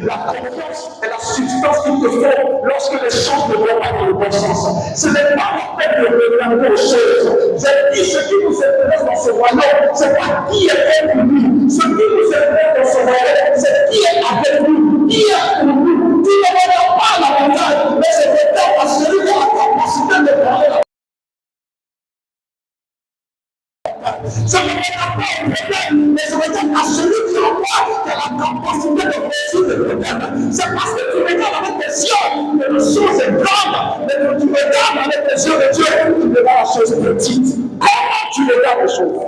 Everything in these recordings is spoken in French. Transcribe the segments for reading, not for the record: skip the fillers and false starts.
La confiance est la substance qu'il te faut lorsque les choses ne vont pas dans le bon sens. Ce n'est pas la peine de regarder aux choses. J'ai dit, ce qui nous intéresse dans ce royaume, ce n'est pas qui est pour nous. Ce qui nous intéresse dans ce royaume, c'est qui est avec nous, qui est pour nous. Tu ne regardes pas la montagne, mais c'est peut-être à celui qui a la capacité de parler la ça ne regarde pas le problème, mais je regarde à celui qui en voit qui a la capacité de résoudre le problème. C'est parce que tu regardes avec tes yeux que la chose est grande, mais quand tu regardes avec tes yeux de Dieu, tu verras la chose petite. Comment tu regardes les choses?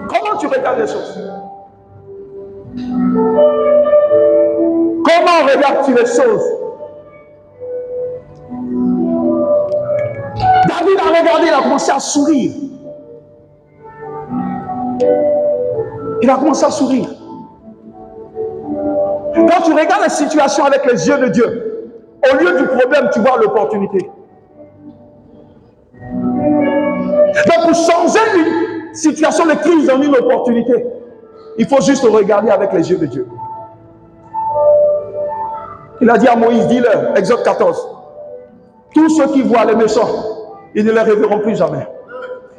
Comment tu regardes les choses? Comment regardes-tu les choses? David a regardé, il a commencé à sourire. Il a commencé à sourire. Quand tu regardes la situation avec les yeux de Dieu, au lieu du problème, tu vois l'opportunité. Donc pour changer une situation de crise en une opportunité, il faut juste regarder avec les yeux de Dieu. Il a dit à Moïse, dis-leur, Exode 14, tous ceux qui voient les méchants, ils ne les reverront plus jamais.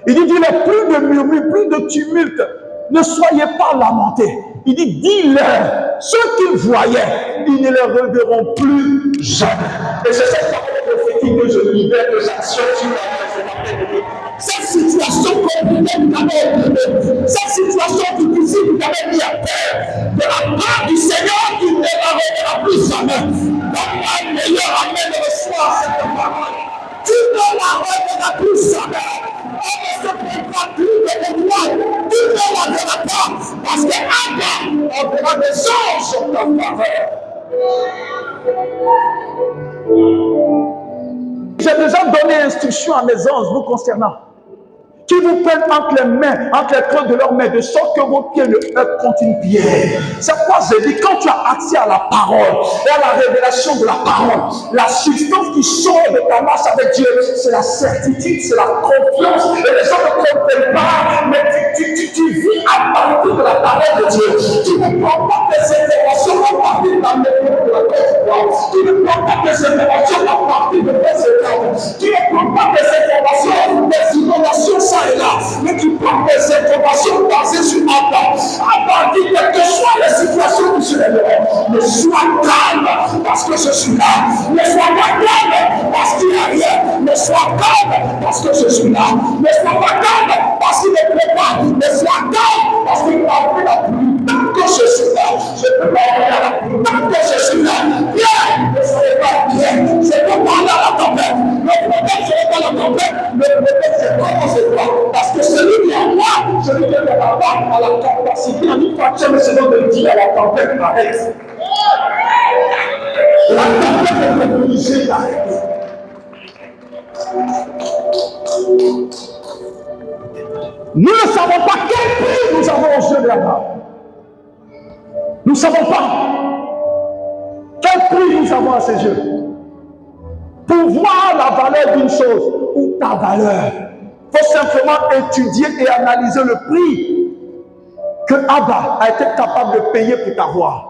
Il dit, dis-leur, plus de murmures, plus de tumulte, ne soyez pas lamentés. Il dit, dis-leur, ceux qu'ils voyaient, ils ne les reverront plus jamais. Et c'est cette parole prophétique que je libère, que j'actionne sur la vie. Cette situation compliquée vous avez occupée, cette situation difficile vous avez mis à terre, de la part du Seigneur qui ne la reverra plus jamais. Donc, un meilleur amen reçoit cette parole. Tu ne la reverras plus jamais. On ne se prendra plus de toi. Tu ne la verras pas. Parce que Abba enverra des anges sur ta faveur. J'ai déjà donné instruction à mes anges vous concernant, qui vous prennent entre les mains, entre les creux de leurs mains, de sorte que vos pieds ne heurtent contre une pierre. C'est pourquoi je dis, quand tu as accès à la parole et à la révélation de la parole, la substance qui sort de ta marche avec Dieu, c'est la certitude, c'est la confiance. Et les gens ne comprennent pas, mais tu vis à partir de la parole de Dieu. Tu ne prends pas tes informations à partir de la mémoire de la Côte. Tu ne prends pas tes informations à partir de tes états. Tu ne prends pas tes informations, des innovations et là, mais tu prends des informations basées sur Abba. Abba dit, quelles que soient les situations qui se lèveront, ne sois calme parce que je suis là. Ne sois pas calme parce qu'il n'y a rien. Ne sois calme parce que je suis là. Ne sois pas calme parce qu'il ne plaît pas. Ne sois calme parce qu'il m'a fait la pluie. Tant que je suis là, je peux pas regarder la pluie. Tant que je suis là, bien, ne soyez pas bien. Je peux parler à la tempête. Le problème, ce n'est pas la tempête. Le problème, c'est comment c'est toi. Parce que celui qui est en moi, celui qui est dans la barre, a la capacité en une fraction de seconde de dire à la tempête arrête. La tempête est obligée d'arrêter. Nous ne savons pas quel prix nous avons aux yeux de la barre. Nous ne savons pas quel prix nous avons à ses yeux. Pour voir la valeur d'une chose ou ta valeur, il faut simplement étudier et analyser le prix que Abba a été capable de payer pour t'avoir.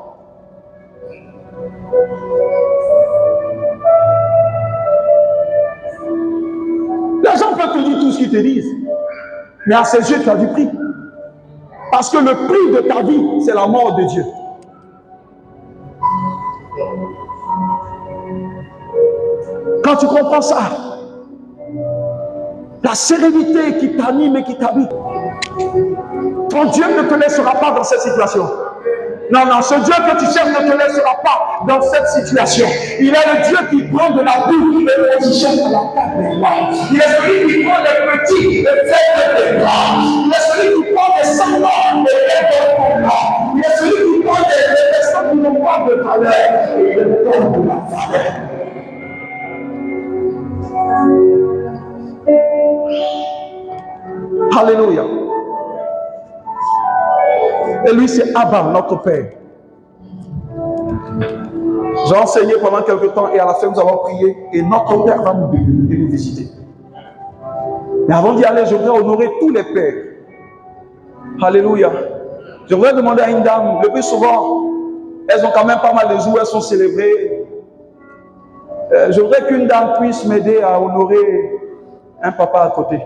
Les gens peuvent te dire tout ce qu'ils te disent, mais à ses yeux, tu as du prix. Parce que le prix de ta vie, c'est la mort de Dieu. Quand tu comprends ça, la sérénité qui t'anime et qui t'habite, ton Dieu ne te laissera pas dans cette situation. Non, non, ce Dieu que tu cherches ne te laissera pas dans cette situation. Il est le Dieu qui prend de la boue et le positionne à la table des rois. Il est celui qui prend les petits et fait des grands. Il est celui qui prend des sanglants et les donne au blanc. Il est celui qui prend des personnes qui n'ont pas de valeur et les donne de la valeur. Alléluia. Et lui, c'est Abba, notre Père. J'ai enseigné pendant quelques temps et à la fin, nous avons prié et notre Père va nous visiter. Mais avant d'y aller, je voudrais honorer tous les pères. Alléluia. Je voudrais demander à une dame, le plus souvent, elles ont quand même pas mal de jours, elles sont célébrées. Je voudrais qu'une dame puisse m'aider à honorer un papa à côté.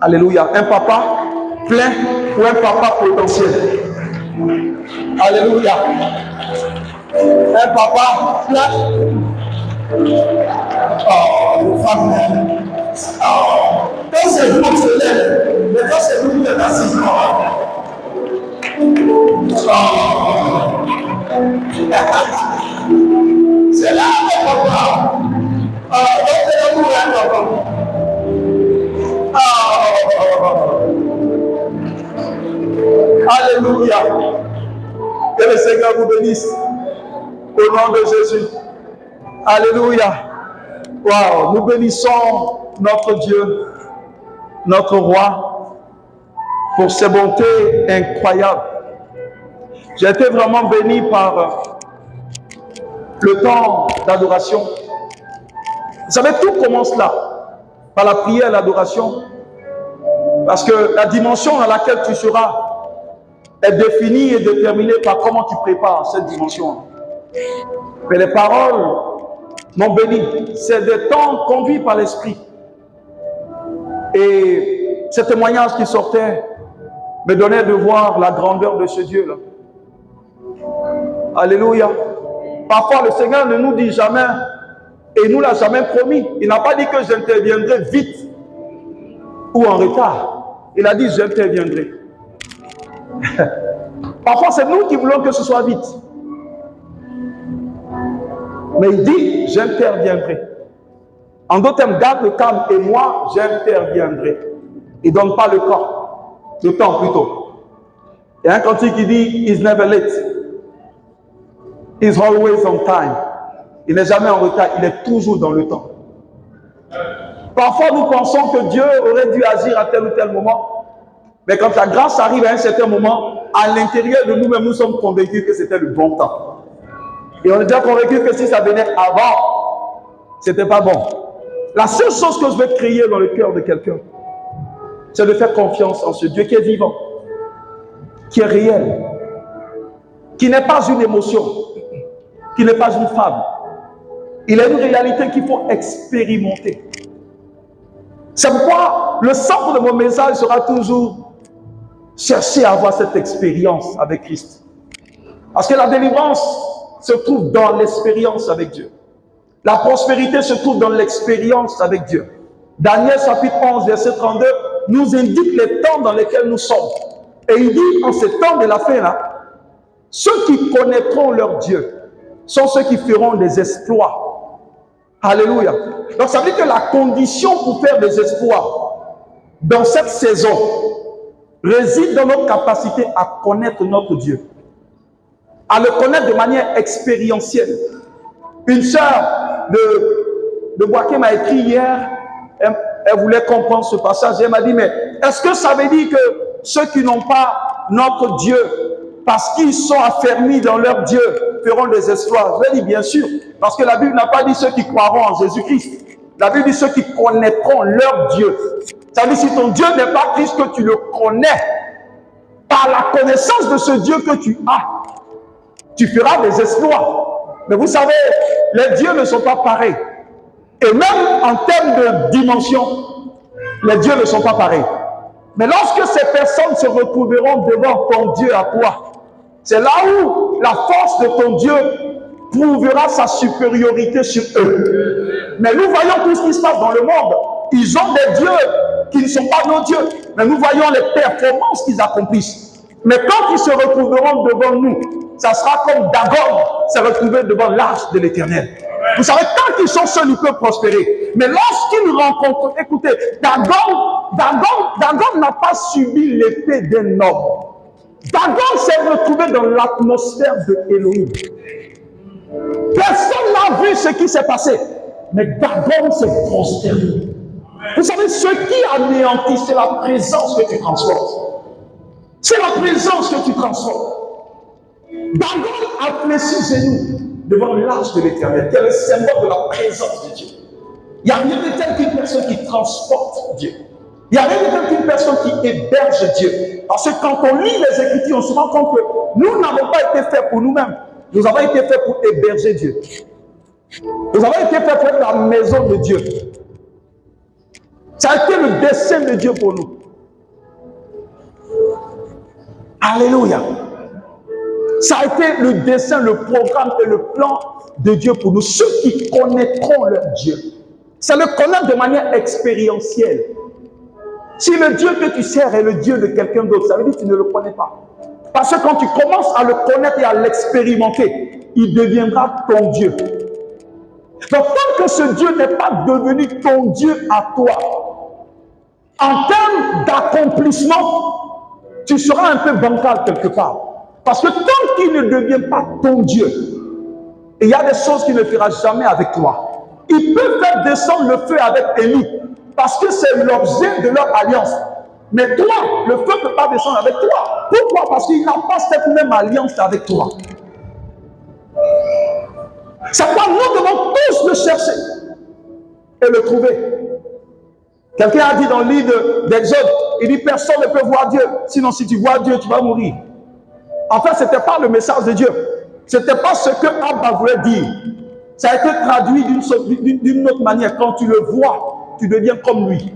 Alléluia. Un papa plein ou un papa potentiel. Alléluia. Un papa plein. Oh, les femmes. Oh, quand c'est vous qui se lève, mais quand c'est vous qui êtes assis. C'est là mon papa. Donnez-le-nous un papa. Alléluia. Que le Seigneur vous bénisse. Au nom de Jésus. Alléluia. Wow. Nous bénissons notre Dieu, notre roi, pour ses bontés incroyables. J'ai été vraiment béni par le temps d'adoration. Vous savez, tout commence là, par la prière et l'adoration. Parce que la dimension dans laquelle tu seras est définie et déterminée par comment tu prépares cette dimension. Mais les paroles m'ont béni. C'est des temps conduits par l'Esprit. Et ce témoignage qui sortait me donnait de voir la grandeur de ce Dieu-là. Alléluia. Parfois, le Seigneur ne nous dit jamais, et il ne nous l'a jamais promis. Il n'a pas dit que j'interviendrai vite ou en retard. Il a dit j'interviendrai. Parfois, c'est nous qui voulons que ce soit vite. Mais il dit j'interviendrai. En d'autres termes, garde le calme et moi, j'interviendrai. Il ne donne pas le temps plutôt. Il y a un cantique qui dit he's never late. He's always on time. Il n'est jamais en retard, il est toujours dans le temps. Parfois, nous pensons que Dieu aurait dû agir à tel ou tel moment. Mais quand la grâce arrive à un certain moment, à l'intérieur de nous-mêmes, nous sommes convaincus que c'était le bon temps. Et on est déjà convaincus que si ça venait avant, c'était pas bon. La seule chose que je veux créer dans le cœur de quelqu'un, c'est de faire confiance en ce Dieu qui est vivant, qui est réel, qui n'est pas une émotion, qui n'est pas une fable. Il est une réalité qu'il faut expérimenter. C'est pourquoi le centre de mon message sera toujours chercher à avoir cette expérience avec Christ. Parce que la délivrance se trouve dans l'expérience avec Dieu. La prospérité se trouve dans l'expérience avec Dieu. Daniel chapitre 11, verset 32, nous indique les temps dans lesquels nous sommes. Et il dit, en ces temps de la fin là, ceux qui connaîtront leur Dieu sont ceux qui feront des exploits. Alléluia. Donc ça veut dire que la condition pour faire des exploits dans cette saison réside dans notre capacité à connaître notre Dieu. À le connaître de manière expérientielle. Une sœur de Boaké m'a écrit hier, elle voulait comprendre ce passage, et elle m'a dit, mais est-ce que ça veut dire que ceux qui n'ont pas notre Dieu, parce qu'ils sont affermis dans leur Dieu, feront des exploits? Je lui ai dit, bien sûr, parce que la Bible n'a pas dit ceux qui croiront en Jésus-Christ. La Bible dit ceux qui connaîtront leur Dieu. Ça veut dire, si ton Dieu n'est pas Christ, que tu le connais, par la connaissance de ce Dieu que tu as, tu feras des exploits. Mais vous savez, les dieux ne sont pas pareils. Et même en termes de dimension, les dieux ne sont pas pareils. Mais lorsque ces personnes se retrouveront devant ton Dieu à toi, c'est là où la force de ton Dieu prouvera sa supériorité sur eux. Mais nous voyons tout ce qui se passe dans le monde. Ils ont des dieux qui ne sont pas nos dieux. Mais nous voyons les performances qu'ils accomplissent. Mais quand ils se retrouveront devant nous, ça sera comme Dagon s'est retrouvé devant l'arche de l'Éternel. Vous savez, tant qu'ils sont seuls, ils peuvent prospérer. Mais lorsqu'ils rencontrent, écoutez, Dagon n'a pas subi l'épée d'un homme. Dagon s'est retrouvé dans l'atmosphère de Elohim. Personne n'a vu ce qui s'est passé. Mais Dagon s'est prosterné. Vous savez, ce qui anéantit, c'est la présence que tu transformes. C'est la présence que tu transformes. Dagon a fléchi genoux devant l'arche de l'Éternel, qui est le symbole de la présence de Dieu. Il n'y a rien de tel qu'une personne qui transporte Dieu. Il y a même une personne qui héberge Dieu. Parce que quand on lit les Écritures, on se rend compte que nous n'avons pas été faits pour nous-mêmes. Nous avons été faits pour héberger Dieu. Nous avons été faits pour être la maison de Dieu. Ça a été le dessein de Dieu pour nous. Alléluia. Ça a été le dessein, le programme et le plan de Dieu pour nous. Ceux qui connaîtront leur Dieu. C'est le connaître de manière expérientielle. Si le Dieu que tu sers est le Dieu de quelqu'un d'autre, ça veut dire que tu ne le connais pas. Parce que quand tu commences à le connaître et à l'expérimenter, il deviendra ton Dieu. Donc, tant que ce Dieu n'est pas devenu ton Dieu à toi, en termes d'accomplissement, tu seras un peu bancal quelque part. Parce que tant qu'il ne devient pas ton Dieu, il y a des choses qu'il ne fera jamais avec toi. Il peut faire descendre le feu avec Élie, parce que c'est l'objet de leur alliance. Mais toi, le feu ne peut pas descendre avec toi. Pourquoi? Parce qu'il n'a pas cette même alliance avec toi. C'est pourquoi nous devons tous le chercher et le trouver. Quelqu'un a dit dans le livre d'Exode, il dit personne ne peut voir Dieu, sinon si tu vois Dieu, tu vas mourir. En fait, ce n'était pas le message de Dieu. Ce n'était pas ce que Abba voulait dire. Ça a été traduit d'une autre manière. Quand tu le vois, tu deviens comme lui.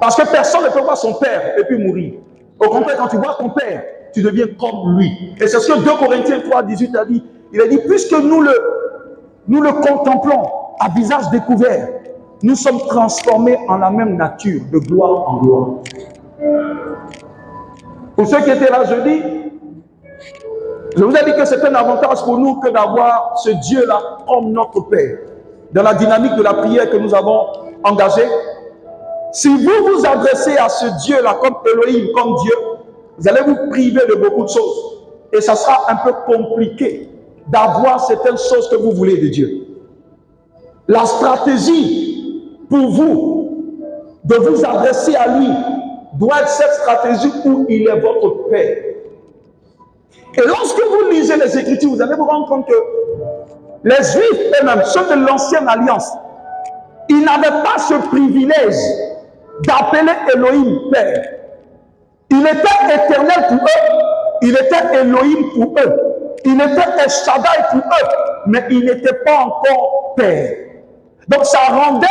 Parce que personne ne peut voir son père et puis mourir. Au contraire, quand tu vois ton père, tu deviens comme lui. Et c'est ce que 2 Corinthiens 3, 18 a dit. Il a dit, puisque nous le contemplons à visage découvert, nous sommes transformés en la même nature, de gloire en gloire. Pour ceux qui étaient là jeudi, je vous ai dit que c'est un avantage pour nous que d'avoir ce Dieu-là comme notre Père. Dans la dynamique de la prière que nous avons engagée, si vous vous adressez à ce Dieu-là comme Elohim, comme Dieu, vous allez vous priver de beaucoup de choses. Et ça sera un peu compliqué d'avoir certaines choses que vous voulez de Dieu. La stratégie pour vous de vous adresser à lui doit être cette stratégie où il est votre Père. Et lorsque vous lisez les Écritures, vous allez vous rendre compte que les Juifs eux-mêmes, ceux de l'ancienne alliance, ils n'avaient pas ce privilège d'appeler Elohim Père. Il était éternel pour eux, il était Elohim pour eux, il était El Shaddai pour eux, mais il n'était pas encore Père. Donc ça rendait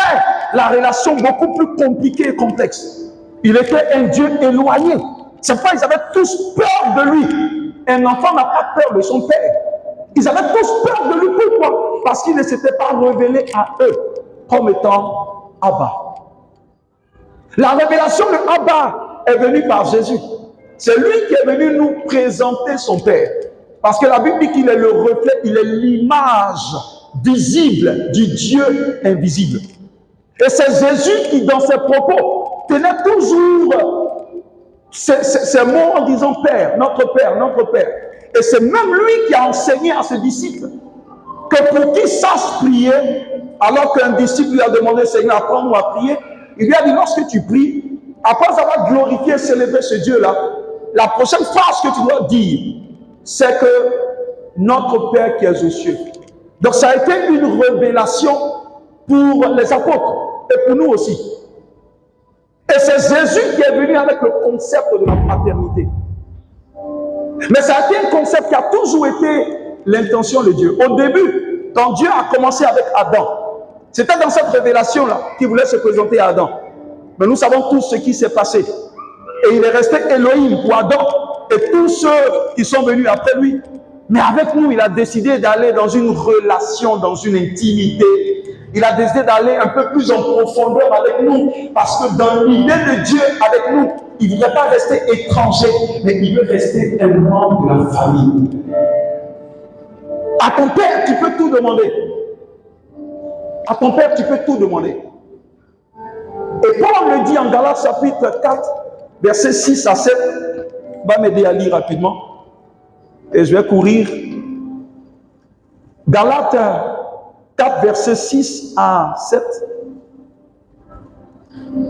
la relation beaucoup plus compliquée et complexe. Il était un Dieu éloigné. C'est pourquoi ils avaient tous peur de lui. Un enfant n'a pas peur de son père. Ils avaient tous peur de lui. Pourquoi? Parce qu'il ne s'était pas révélé à eux comme étant Abba. La révélation de Abba est venue par Jésus. C'est lui qui est venu nous présenter son Père. Parce que la Bible dit qu'il est le reflet, il est l'image visible du Dieu invisible. Et c'est Jésus qui, dans ses propos, tenait toujours ces mots en disant Père, notre Père, notre Père. Et c'est même lui qui a enseigné à ses disciples que pour qu'ils sachent prier, alors qu'un disciple lui a demandé, Seigneur, apprends-nous à prier, il lui a dit, lorsque tu pries, après avoir glorifié, célébré ce Dieu-là, la prochaine phrase que tu dois dire, c'est que notre Père qui est aux cieux. Donc ça a été une révélation pour les apôtres et pour nous aussi. Et c'est Jésus qui est venu avec le concept de la paternité. Mais ça a été un concept qui a toujours été l'intention de Dieu. Au début, quand Dieu a commencé avec Adam, c'était dans cette révélation-là qu'il voulait se présenter à Adam. Mais nous savons tous ce qui s'est passé. Et il est resté Elohim pour Adam et tous ceux qui sont venus après lui. Mais avec nous, il a décidé d'aller dans une relation, dans une intimité. Il a décidé d'aller un peu plus en profondeur avec nous. Parce que dans l'idée de Dieu avec nous, il ne voudrait pas rester étranger, mais il veut rester un membre de la famille. À ton père, tu peux tout demander. À ton père, tu peux tout demander. Et Paul le dit en Galates chapitre 4, versets 6 à 7. Va m'aider à lire rapidement. Et je vais courir. Galates 4, versets 6 à 7.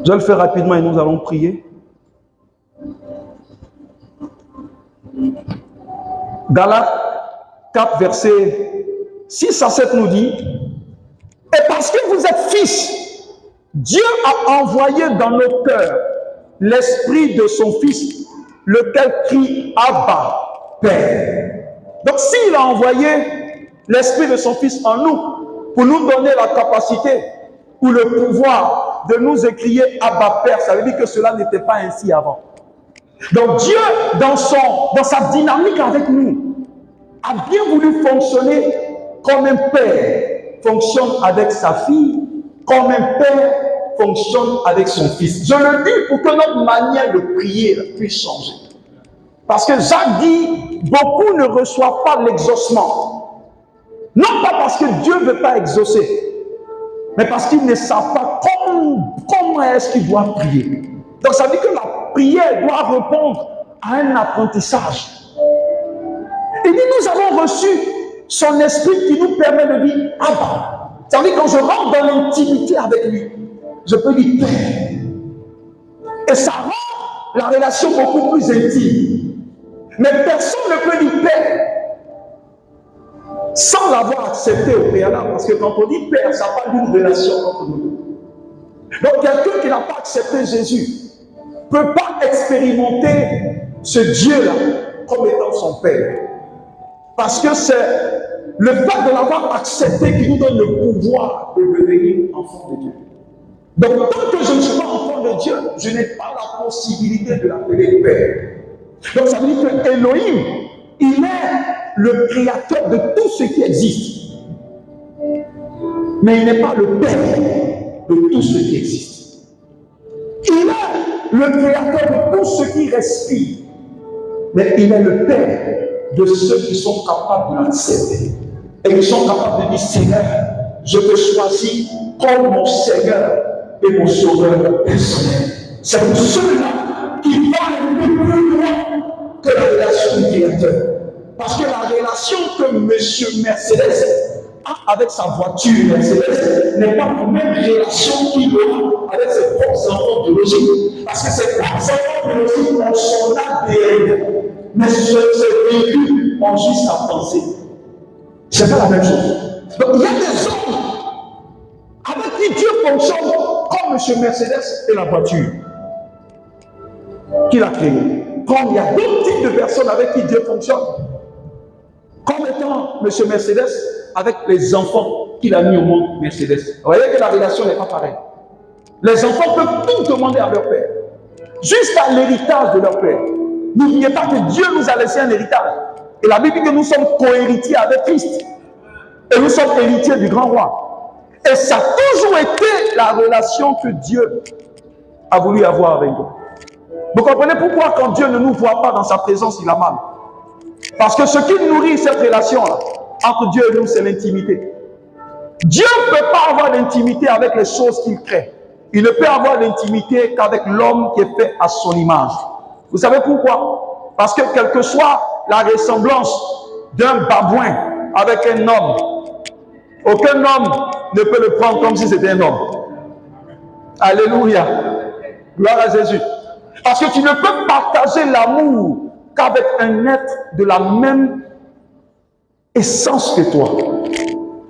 Je vais le faire rapidement et nous allons prier. Galates 4, versets 6 à 7 nous dit, et parce que vous êtes fils, Dieu a envoyé dans nos cœurs l'esprit de son Fils, lequel crie Abba, Père. Donc s'il a envoyé l'esprit de son Fils en nous, pour nous donner la capacité ou le pouvoir de nous écrier Abba, Père, ça veut dire que cela n'était pas ainsi avant. Donc Dieu, dans sa dynamique avec nous, a bien voulu fonctionner comme un père fonctionne avec sa fille, comme un père fonctionne avec son fils. Je le dis pour que notre manière de prier puisse changer. Parce que Jacques dit, beaucoup ne reçoivent pas l'exaucement. Non pas parce que Dieu ne veut pas exaucer, mais parce qu'ils ne savent pas comment est-ce qu'ils doivent prier. Donc ça veut dire que la prière doit répondre à un apprentissage. Il dit, nous avons reçu son esprit qui nous permet de dire Abba. Ça veut dire quand je rentre dans l'intimité avec lui, je peux dire Père. Et ça rend la relation beaucoup plus intime. Mais personne ne peut dire Père sans l'avoir accepté au préalable. Parce que quand on dit Père, ça parle d'une relation entre nous. Donc quelqu'un qui n'a pas accepté Jésus ne peut pas expérimenter ce Dieu-là comme étant son Père. Parce que c'est le fait de l'avoir accepté qui nous donne le pouvoir de devenir enfant de Dieu. Donc tant que je ne suis pas enfant de Dieu, je n'ai pas la possibilité de l'appeler Père. Donc ça veut dire que Elohim, il est le créateur de tout ce qui existe. Mais il n'est pas le Père de tout ce qui existe. Il est le créateur de tout ce qui respire. Mais il est le Père de ceux qui sont capables de l'accepter. Et qui sont capables de dire, Seigneur, je te choisis comme mon Seigneur et mon Sauveur personnel. C'est pour ceux-là qui vont aller plus loin que la relation du Créateur. Parce que la relation que M. Mercedes a avec sa voiture Mercedes n'est pas la même relation qu'il a avec ses propres enfants biologiques. Parce que ses propres enfants biologiques ont son ADN. Mais ce véhicule ont juste à penser. Ce n'est pas la même chose. Donc il y a des hommes avec qui Dieu fonctionne comme M. Mercedes et la voiture qu'il a créée. Comme il y a d'autres types de personnes avec qui Dieu fonctionne. Comme étant M. Mercedes avec les enfants qu'il a mis au monde Mercedes. Vous voyez que la relation n'est pas pareille. Les enfants peuvent tout demander à leur père. Jusqu'à l'héritage de leur père. N'oubliez pas que Dieu nous a laissé un héritage. Et la Bible dit que nous sommes co-héritiers avec Christ. Et nous sommes héritiers du grand roi. Et ça a toujours été la relation que Dieu a voulu avoir avec nous. Vous comprenez pourquoi quand Dieu ne nous voit pas dans sa présence, il a mal. Parce que ce qui nourrit cette relation-là, entre Dieu et nous, c'est l'intimité. Dieu ne peut pas avoir l'intimité avec les choses qu'il crée. Il ne peut avoir l'intimité qu'avec l'homme qui est fait à son image. Vous savez pourquoi? Parce que quelle que soit la ressemblance d'un babouin avec un homme, aucun homme ne peut le prendre comme si c'était un homme. Alléluia. Gloire à Jésus. Parce que tu ne peux partager l'amour qu'avec un être de la même essence que toi.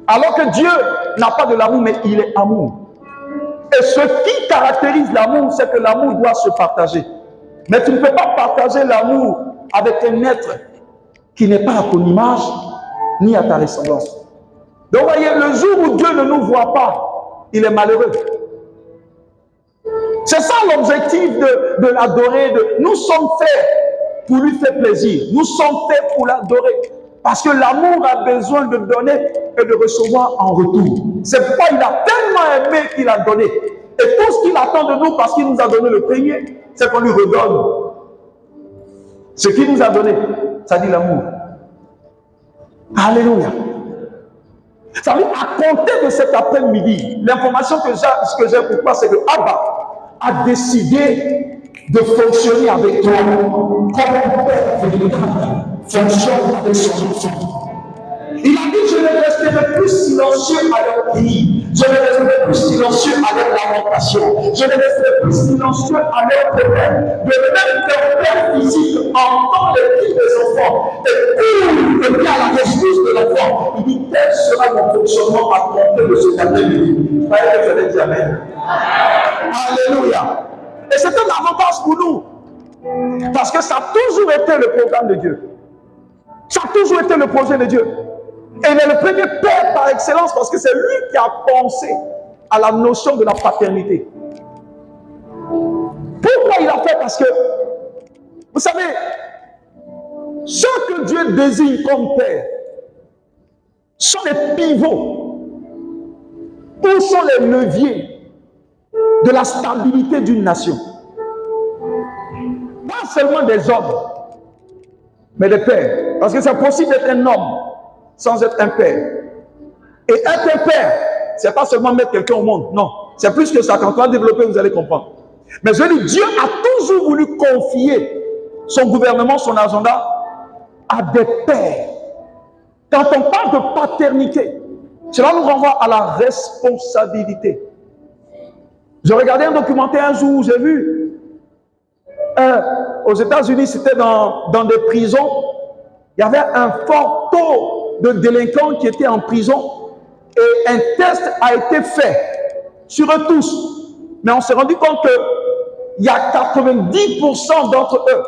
Alors que Dieu n'a pas de l'amour, mais il est amour. Et ce qui caractérise l'amour, c'est que l'amour doit se partager. Mais tu ne peux pas partager l'amour avec un être qui n'est pas à ton image, ni à ta ressemblance. Donc voyez, le jour où Dieu ne nous voit pas, il est malheureux. C'est ça l'objectif de l'adorer. Nous sommes faits pour lui faire plaisir. Nous sommes faits pour l'adorer. Parce que l'amour a besoin de donner et de recevoir en retour. C'est pourquoi il a tellement aimé qu'il a donné. Et tout ce qu'il attend de nous, parce qu'il nous a donné le premier, c'est qu'on lui redonne ce qu'il nous a donné. Ça dit l'amour. Alléluia. Ça veut dire, à compter de cet après-midi, l'information que j'ai pour toi, c'est que Abba a décidé de fonctionner avec toi comme un père véritable fonctionne avec son enfant. Il a dit, je ne resterai plus silencieux à leur pays. Je ne resterai plus silencieux à leur lamentation. Je ne resterai plus silencieux à leur problème. De même qu'un père physique entend les cris des enfants et court à la rescousse de l'enfant. Il dit, tel sera mon fonctionnement à compter de cet après-midi. Vous voyez que je l'ai dit, amen. Alléluia. Et c'est un avantage pour nous. Parce que ça a toujours été le programme de Dieu. Ça a toujours été le projet de Dieu. Et il est le premier père par excellence parce que c'est lui qui a pensé à la notion de la paternité. Pourquoi il a fait? Parce que, vous savez, ceux que Dieu désigne comme père sont les pivots ou sont les leviers de la stabilité d'une nation. Pas seulement des hommes, mais des pères. Parce que c'est possible d'être un homme sans être un père. Et être un père, c'est pas seulement mettre quelqu'un au monde. Non, c'est plus que ça. Quand on va développer, vous allez comprendre. Mais je dis, Dieu a toujours voulu confier son gouvernement, son agenda à des pères. Quand on parle de paternité, cela nous renvoie à la responsabilité. Je regardais un documentaire un jour où j'ai vu aux États-Unis, c'était dans des prisons, il y avait un fort taux de délinquants qui étaient en prison et un test a été fait sur eux tous. Mais on s'est rendu compte qu'il y a 90% d'entre eux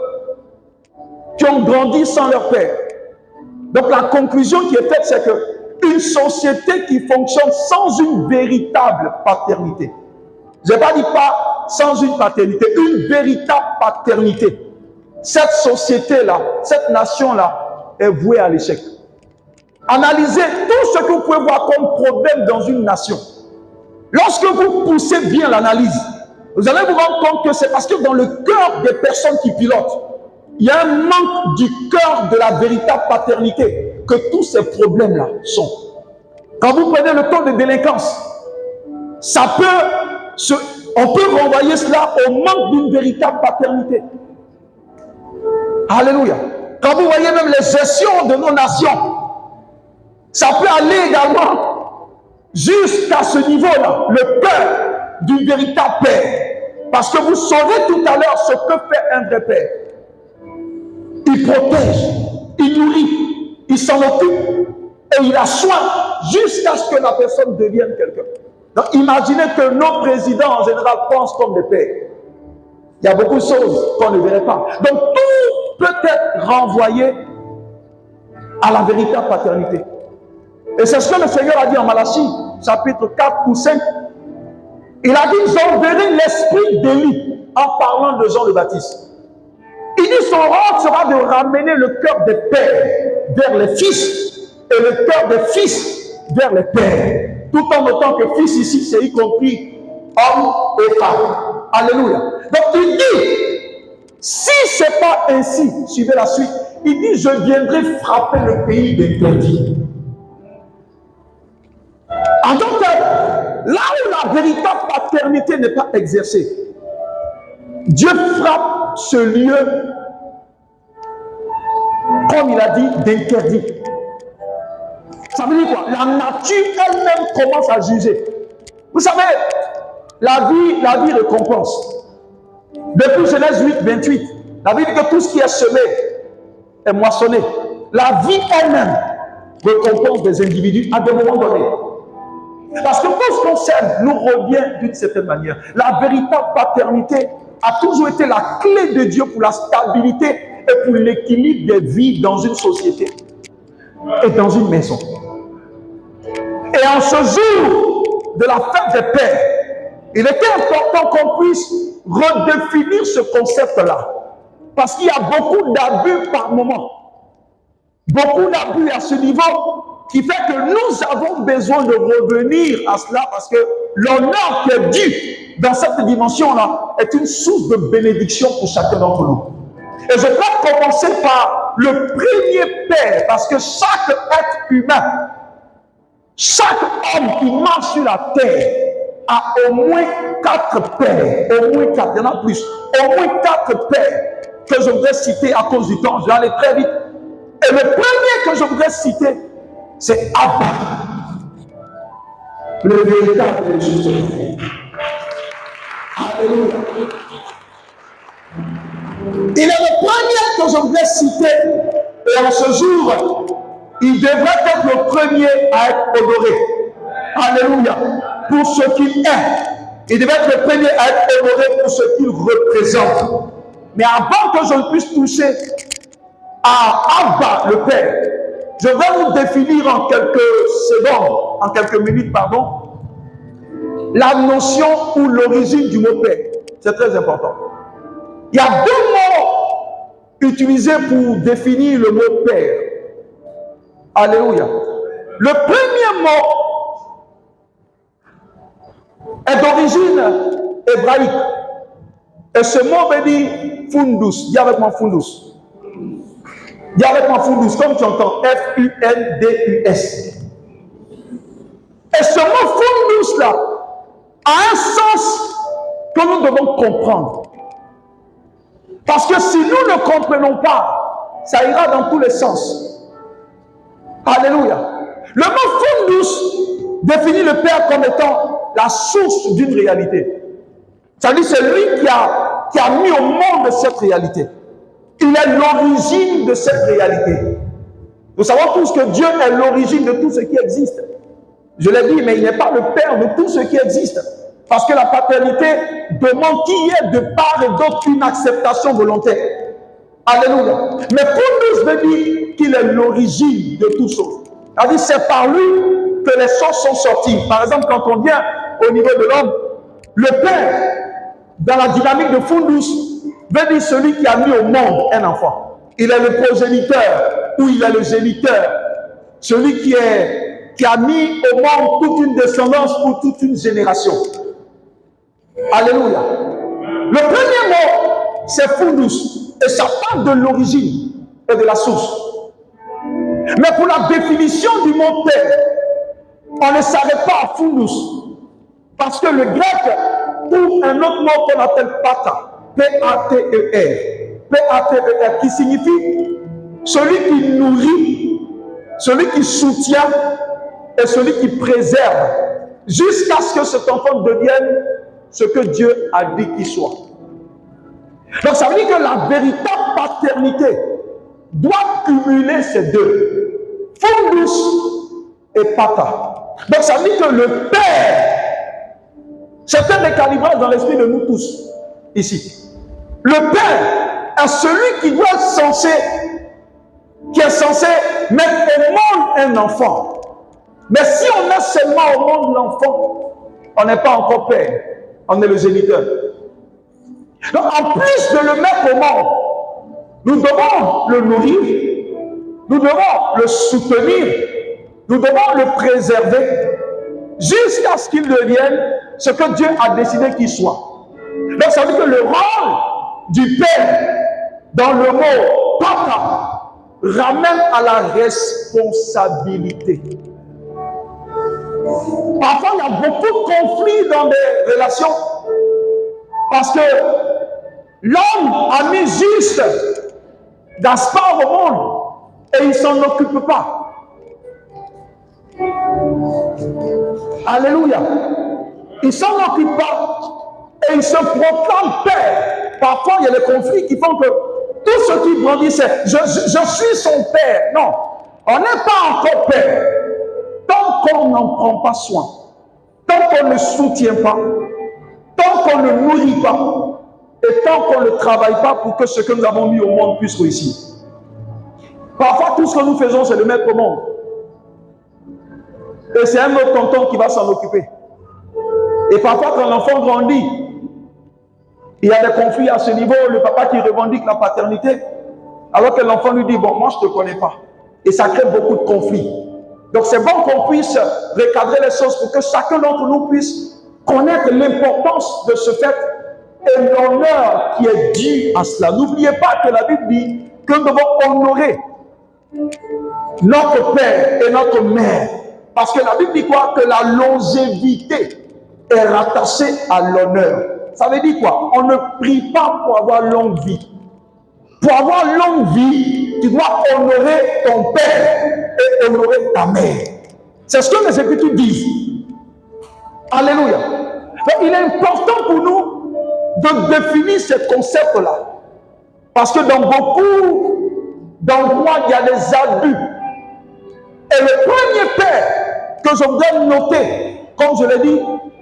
qui ont grandi sans leur père. Donc la conclusion qui est faite, c'est qu'une société qui fonctionne sans une véritable paternité, je n'ai pas dit pas sans une paternité, une véritable paternité, cette société-là, cette nation-là est vouée à l'échec. Analysez tout ce que vous pouvez voir comme problème dans une nation. Lorsque vous poussez bien l'analyse, vous allez vous rendre compte que c'est parce que dans le cœur des personnes qui pilotent, il y a un manque du cœur de la véritable paternité que tous ces problèmes-là sont. Quand vous prenez le taux de délinquance, on peut renvoyer cela au manque d'une véritable paternité. Alléluia. Quand vous voyez même les gestions de nos nations, ça peut aller également jusqu'à ce niveau-là, le cœur du véritable père. Parce que vous saurez tout à l'heure ce que fait un vrai père. Il protège, il nourrit, il s'en occupe et il a soin jusqu'à ce que la personne devienne quelqu'un. Donc imaginez que nos présidents en général pensent comme des pères. Il y a beaucoup de choses qu'on ne verrait pas. Donc tout peut être renvoyé à la véritable paternité. Et c'est ce que le Seigneur a dit en Malachie, chapitre 4 ou 5. Il a dit, j'enverrai l'esprit d'Élie en parlant de Jean le Baptiste. Il dit, son rôle sera de ramener le cœur des pères vers les fils et le cœur des fils vers les pères. Tout en notant que fils ici, c'est y compris homme et femme. Alléluia. Donc il dit, si ce n'est pas ainsi, suivez la suite, il dit, je viendrai frapper le pays des perdus. En tant que là où la véritable paternité n'est pas exercée, Dieu frappe ce lieu, comme il a dit, d'interdit. Ça veut dire quoi? La nature elle-même commence à juger. Vous savez, la vie récompense. Depuis Genèse 8, 28, la Bible dit que tout ce qui est semé est moissonné. La vie elle-même récompense des individus à des moments donnés. Parce que tout ce qu'on sème nous revient d'une certaine manière. La véritable paternité a toujours été la clé de Dieu pour la stabilité et pour l'équilibre des vies dans une société et dans une maison. Et en ce jour de la fête des pères, il était important qu'on puisse redéfinir ce concept-là. Parce qu'il y a beaucoup d'abus par moment. Beaucoup d'abus à ce niveau qui fait que nous avons besoin de revenir à cela parce que l'honneur qui est dû dans cette dimension-là est une source de bénédiction pour chacun d'entre nous. Et je vais commencer par le premier père parce que chaque être humain, chaque homme qui marche sur la terre a au moins 4 pères, au moins 4, il y en a plus, au moins 4 pères que je voudrais citer à cause du temps, je vais aller très vite. Et le premier que je voudrais citer, c'est Abba, le véritable juste. Alléluia. Il est le premier que je voudrais citer, et en ce jour, il devrait être le premier à être honoré. Alléluia. Pour ce qu'il est. Il devait être le premier à être honoré pour ce qu'il représente. Mais avant que je ne puisse toucher à Abba, le Père, je vais vous définir en quelques secondes, en quelques minutes, pardon, la notion ou l'origine du mot Père. C'est très important. Il y a deux mots utilisés pour définir le mot Père. Alléluia. Le premier mot est d'origine hébraïque. Et ce mot veut dire fundus. Dis avec moi fundus. Dis avec moi fundus, comme tu entends. F-U-N-D-U-S. Et ce mot fundus là a un sens que nous devons comprendre. Parce que si nous ne comprenons pas, ça ira dans tous les sens. Alléluia. Le mot fundus définit le Père comme étant la source d'une réalité. C'est-à-dire c'est lui qui a mis au monde cette réalité. Il est l'origine de cette réalité. Nous savons tous que Dieu est l'origine de tout ce qui existe. Je l'ai dit, mais il n'est pas le Père de tout ce qui existe. Parce que la paternité demande qu'il y ait de part et d'autre une acceptation volontaire. Alléluia. Mais pour nous, veut dire qu'il est l'origine de toutes choses. C'est-à-dire c'est par lui que les choses sont sorties. Par exemple, quand on vient au niveau de l'homme, le Père, dans la dynamique de fundus, veut dire celui qui a mis au monde un enfant. Il est le progéniteur ou il est le géniteur. Celui qui a mis au monde toute une descendance ou toute une génération. Alléluia. Le premier mot, c'est fundus. Et ça parle de l'origine et de la source. Mais pour la définition du mot Père, on ne s'arrête pas à fundus. Parce que le grec trouve un autre mot qu'on appelle pata. P-A-T-E-R. P-A-T-E-R qui signifie celui qui nourrit, celui qui soutient et celui qui préserve jusqu'à ce que cet enfant devienne ce que Dieu a dit qu'il soit. Donc ça veut dire que la véritable paternité doit cumuler ces deux, fundus et pata. Donc ça veut dire que le Père, c'est un décalibrage dans l'esprit de nous tous, ici. Le Père est celui qui doit est censé mettre au monde un enfant. Mais si on met seulement au monde l'enfant, on n'est pas encore Père, on est le géniteur. Donc en plus de le mettre au monde, nous devons le nourrir, nous devons le soutenir, nous devons le préserver, jusqu'à ce qu'il devienne ce que Dieu a décidé qu'il soit. Donc ça veut dire que le rôle du Père dans le mot papa ramène à la responsabilité. Parfois il y a beaucoup de conflits dans des relations parce que l'homme a mis juste Gaspard au monde et il ne s'en occupe pas. Alléluia. Il ne s'en occupe pas et il se proclame Père. Parfois, il y a des conflits qui font que tout ce qui grandit, c'est je suis son Père. Non, on n'est pas encore Père. Tant qu'on n'en prend pas soin, tant qu'on ne soutient pas, tant qu'on ne nourrit pas, et tant qu'on ne travaille pas pour que ce que nous avons mis au monde puisse réussir. Parfois, tout ce que nous faisons, c'est de mettre au monde. Et c'est un autre tonton qui va s'en occuper. Et parfois, quand l'enfant grandit, il y a des conflits à ce niveau, le papa qui revendique la paternité, alors que l'enfant lui dit, bon, moi je ne te connais pas. Et ça crée beaucoup de conflits. Donc c'est bon qu'on puisse recadrer les choses pour que chacun d'entre nous puisse connaître l'importance de ce fait et l'honneur qui est dû à cela. N'oubliez pas que la Bible dit que nous devons honorer notre père et notre mère. Parce que la Bible dit quoi? Que la longévité est rattachée à l'honneur. Ça veut dire quoi? On ne prie pas pour avoir longue vie. Pour avoir longue vie, tu dois honorer ton père et honorer ta mère. C'est ce que les Écritures disent. Alléluia. Donc, il est important pour nous de définir ce concept-là. Parce que dans beaucoup d'endroits, il y a des abus. Et le premier père que je voudrais noter, comme je l'ai dit,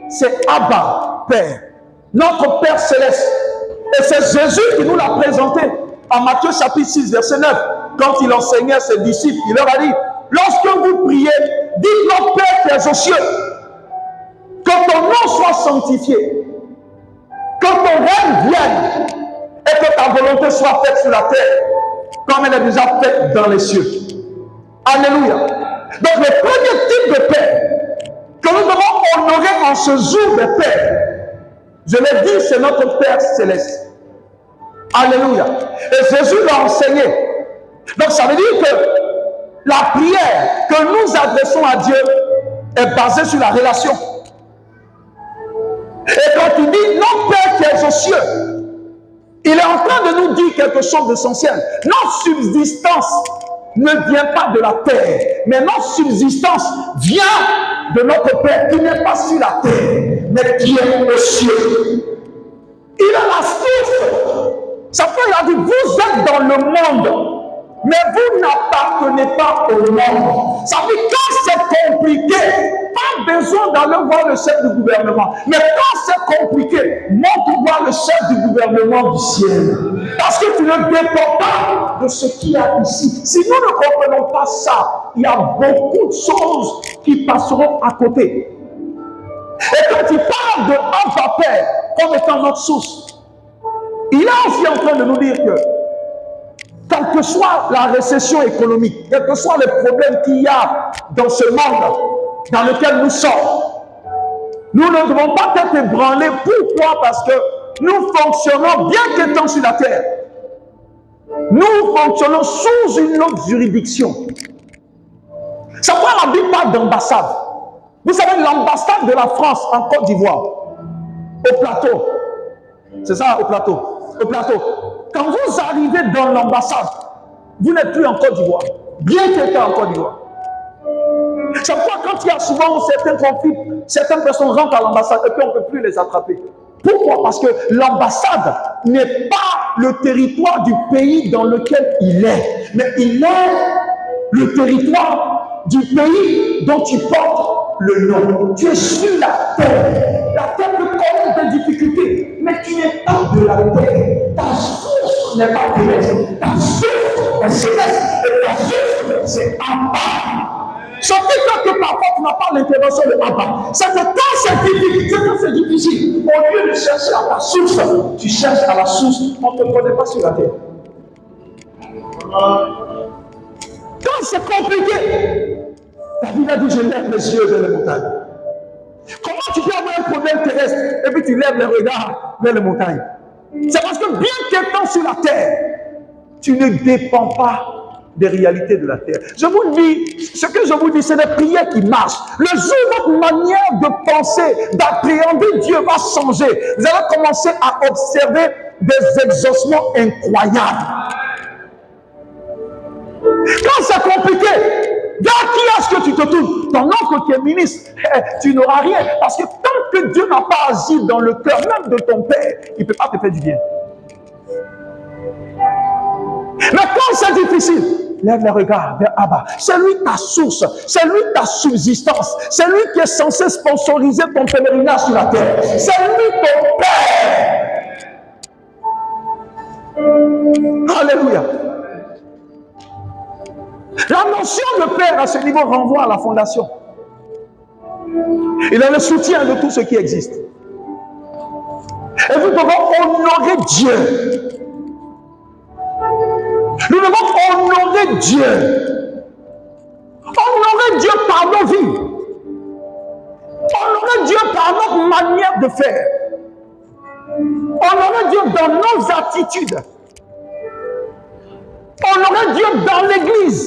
c'est Abba. Père, notre Père céleste. Et c'est Jésus qui nous l'a présenté en Matthieu chapitre 6, verset 9. Quand il enseignait à ses disciples, il leur a dit, lorsque vous priez, dites notre Père qui est aux cieux, que ton nom soit sanctifié, que ton règne vienne, et que ta volonté soit faite sur la terre, comme elle est déjà faite dans les cieux. Alléluia. Donc le premier type de Père que nous devons honorer en ce jour de Père, je l'ai dit, c'est notre Père céleste. Alléluia. Et Jésus l'a enseigné. Donc ça veut dire que la prière que nous adressons à Dieu est basée sur la relation. Et quand il dit notre Père qui est aux cieux, il est en train de nous dire quelque chose d'essentiel. Notre subsistance ne vient pas de la terre, mais notre subsistance vient de notre Père qui n'est pas sur la terre, mais qui est aux cieux. Il est la source. Ça peut dire, vous êtes dans le monde, mais vous n'appartenez pas au monde. Ça veut dire quand c'est compliqué, pas besoin d'aller voir le chef du gouvernement. Mais quand c'est compliqué, monte voir le chef du gouvernement du ciel. Parce que tu ne dépends pas de ce qu'il y a ici. Si nous ne comprenons pas ça, il y a beaucoup de choses qui passeront à côté. Et quand il parle de Abba Père comme étant notre source, il est aussi en train de nous dire que quelle que soit la récession économique, quels que soient les problèmes qu'il y a dans ce monde dans lequel nous sommes, nous ne devons pas être ébranlés. Pourquoi? Parce que nous fonctionnons, bien qu'étant sur la terre, nous fonctionnons sous une autre juridiction. Ça prend la Bible parle d'ambassade. Vous savez, l'ambassade de la France en Côte d'Ivoire, au plateau, c'est ça, au plateau. Quand vous arrivez dans l'ambassade, vous n'êtes plus en Côte d'Ivoire, bien qu'étant en Côte d'Ivoire. C'est pourquoi quand il y a souvent certains conflits, certaines personnes rentrent à l'ambassade et puis on ne peut plus les attraper. Pourquoi? Parce que l'ambassade n'est pas le territoire du pays dans lequel il est, mais il est le territoire du pays dont tu portes le nom. Tu es sur la terre. La terre peut connaître des difficultés, mais tu n'es pas de la terre. Ta source n'est pas terrestre. Ta source est céleste et ta source c'est Abba. Ce qui fait que parfois tu n'as pas l'intervention de Abba. C'est que quand c'est difficile, au lieu de chercher à ta source, tu cherches à la source. On ne te connaît pas sur la terre. Quand c'est compliqué, David a dit, je lève les yeux vers les montagnes. Comment tu peux avoir un problème terrestre et puis tu lèves les regards vers les montagnes? C'est parce que bien qu'étant sur la terre, tu ne dépends pas des réalités de la terre. Je vous dis, ce que je vous dis, c'est des prières qui marchent. Le jour où votre manière de penser, d'appréhender Dieu va changer, vous allez commencer à observer des exaucements incroyables. Quand c'est compliqué, vers qui est-ce que tu te tournes? Ton oncle qui est ministre, tu n'auras rien. Parce que tant que Dieu n'a pas agi dans le cœur même de ton père, il ne peut pas te faire du bien. Mais quand c'est difficile, lève les regards vers Abba. C'est lui ta source, c'est lui ta subsistance, c'est lui qui est censé sponsoriser ton pèlerinage sur la terre. C'est lui ton Père. Alléluia. La notion de Père à ce niveau renvoie à la fondation. Il est le soutien de tout ce qui existe. Et nous devons honorer Dieu. Nous devons honorer Dieu. Honorer Dieu par nos vies. Honorer Dieu par notre manière de faire. Honorer Dieu dans nos attitudes. Honorer Dieu dans l'église.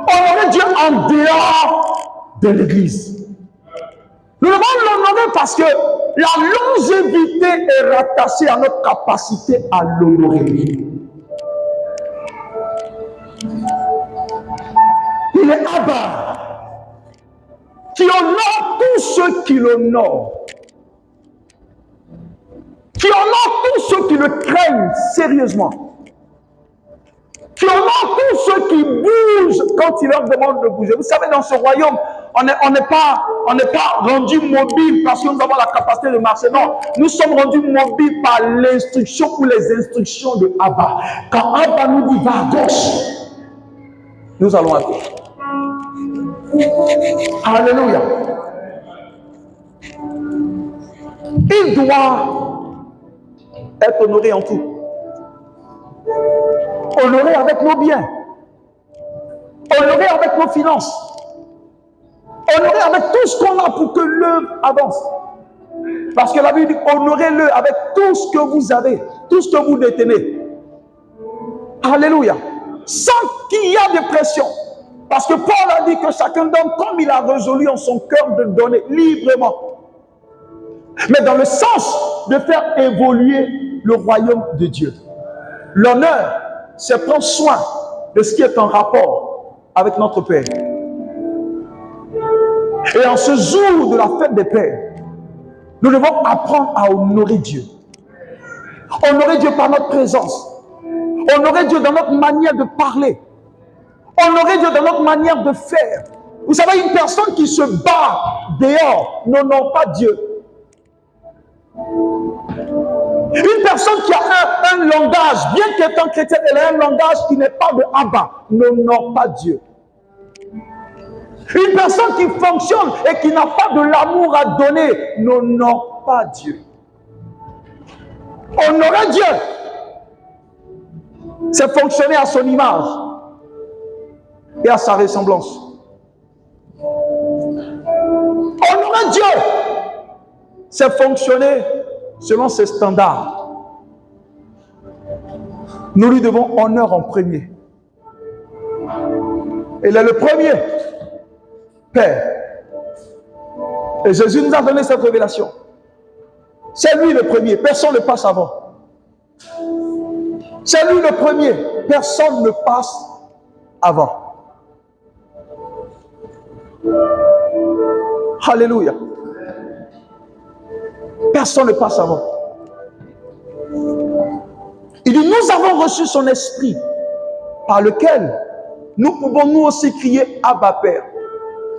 Honorer Dieu en dehors de l'église. Nous devons l'honorer parce que la longévité est rattachée à notre capacité à l'honorer. Il est Abba qui honore tous ceux qui l'honorent, qui honore tous ceux qui le craignent sérieusement, qui honore tous ceux qui bougent quand il leur demande de bouger. Vous savez, dans ce royaume, On n'est pas rendu mobile parce que nous avons la capacité de marcher. Non, nous sommes rendus mobiles par l'instruction ou les instructions de Abba. Quand Abba nous dit va à gauche, nous allons à gauche. Alléluia. Il doit être honoré en tout. Honoré avec nos biens. Honoré avec nos finances. Honoré avec tout ce qu'on a pour que l'œuvre avance. Parce que la Bible dit honorez-le avec tout ce que vous avez, tout ce que vous détenez. Alléluia. Sans qu'il y ait de pression. Parce que Paul a dit que chacun donne comme il a résolu en son cœur de donner librement. Mais dans le sens de faire évoluer le royaume de Dieu. L'honneur, c'est prendre soin de ce qui est en rapport avec notre Père. Et en ce jour de la fête des Pères, nous devons apprendre à honorer Dieu. Honorer Dieu par notre présence. Honorer Dieu dans notre manière de parler. Honorer Dieu dans notre manière de faire. Vous savez, une personne qui se bat dehors n'honore pas Dieu. Une personne qui a un langage, bien qu'étant chrétienne, elle a un langage qui n'est pas de Abba, n'honore pas Dieu. Une personne qui fonctionne et qui n'a pas de l'amour à donner n'honore pas Dieu. Honorer Dieu, c'est fonctionner à son image et à sa ressemblance. Honorer Dieu, c'est fonctionner selon ses standards. Nous lui devons honneur en premier. Il est le premier Père. Et Jésus nous a donné cette révélation. C'est lui le premier, personne ne passe avant. C'est lui le premier, personne ne passe avant. Alléluia. Personne ne passe avant. Il dit, nous avons reçu son esprit par lequel nous pouvons nous aussi crier Abba Père.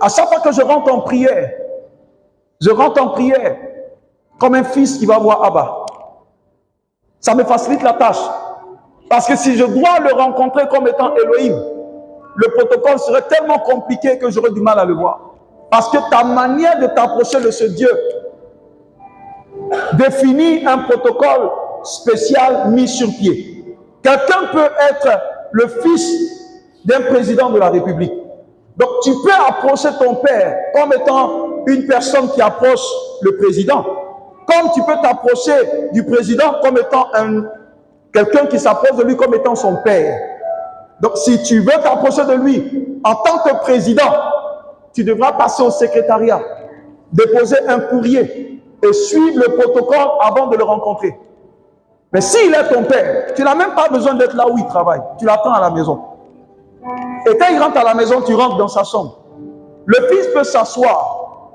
À chaque fois que je rentre en prière comme un fils qui va voir Abba. Ça me facilite la tâche. Parce que si je dois le rencontrer comme étant Elohim, le protocole serait tellement compliqué que j'aurais du mal à le voir. Parce que ta manière de t'approcher de ce Dieu définit un protocole spécial mis sur pied. Quelqu'un peut être le fils d'un président de la République. Donc tu peux approcher ton père comme étant une personne qui approche le président. Comme tu peux t'approcher du président comme étant quelqu'un qui s'approche de lui comme étant son père. Donc si tu veux t'approcher de lui en tant que président, tu devras passer au secrétariat, déposer un courrier et suivre le protocole avant de le rencontrer. Mais s'il est ton père, tu n'as même pas besoin d'être là où il travaille. Tu l'attends à la maison. Et quand il rentre à la maison, tu rentres dans sa chambre. Le fils peut s'asseoir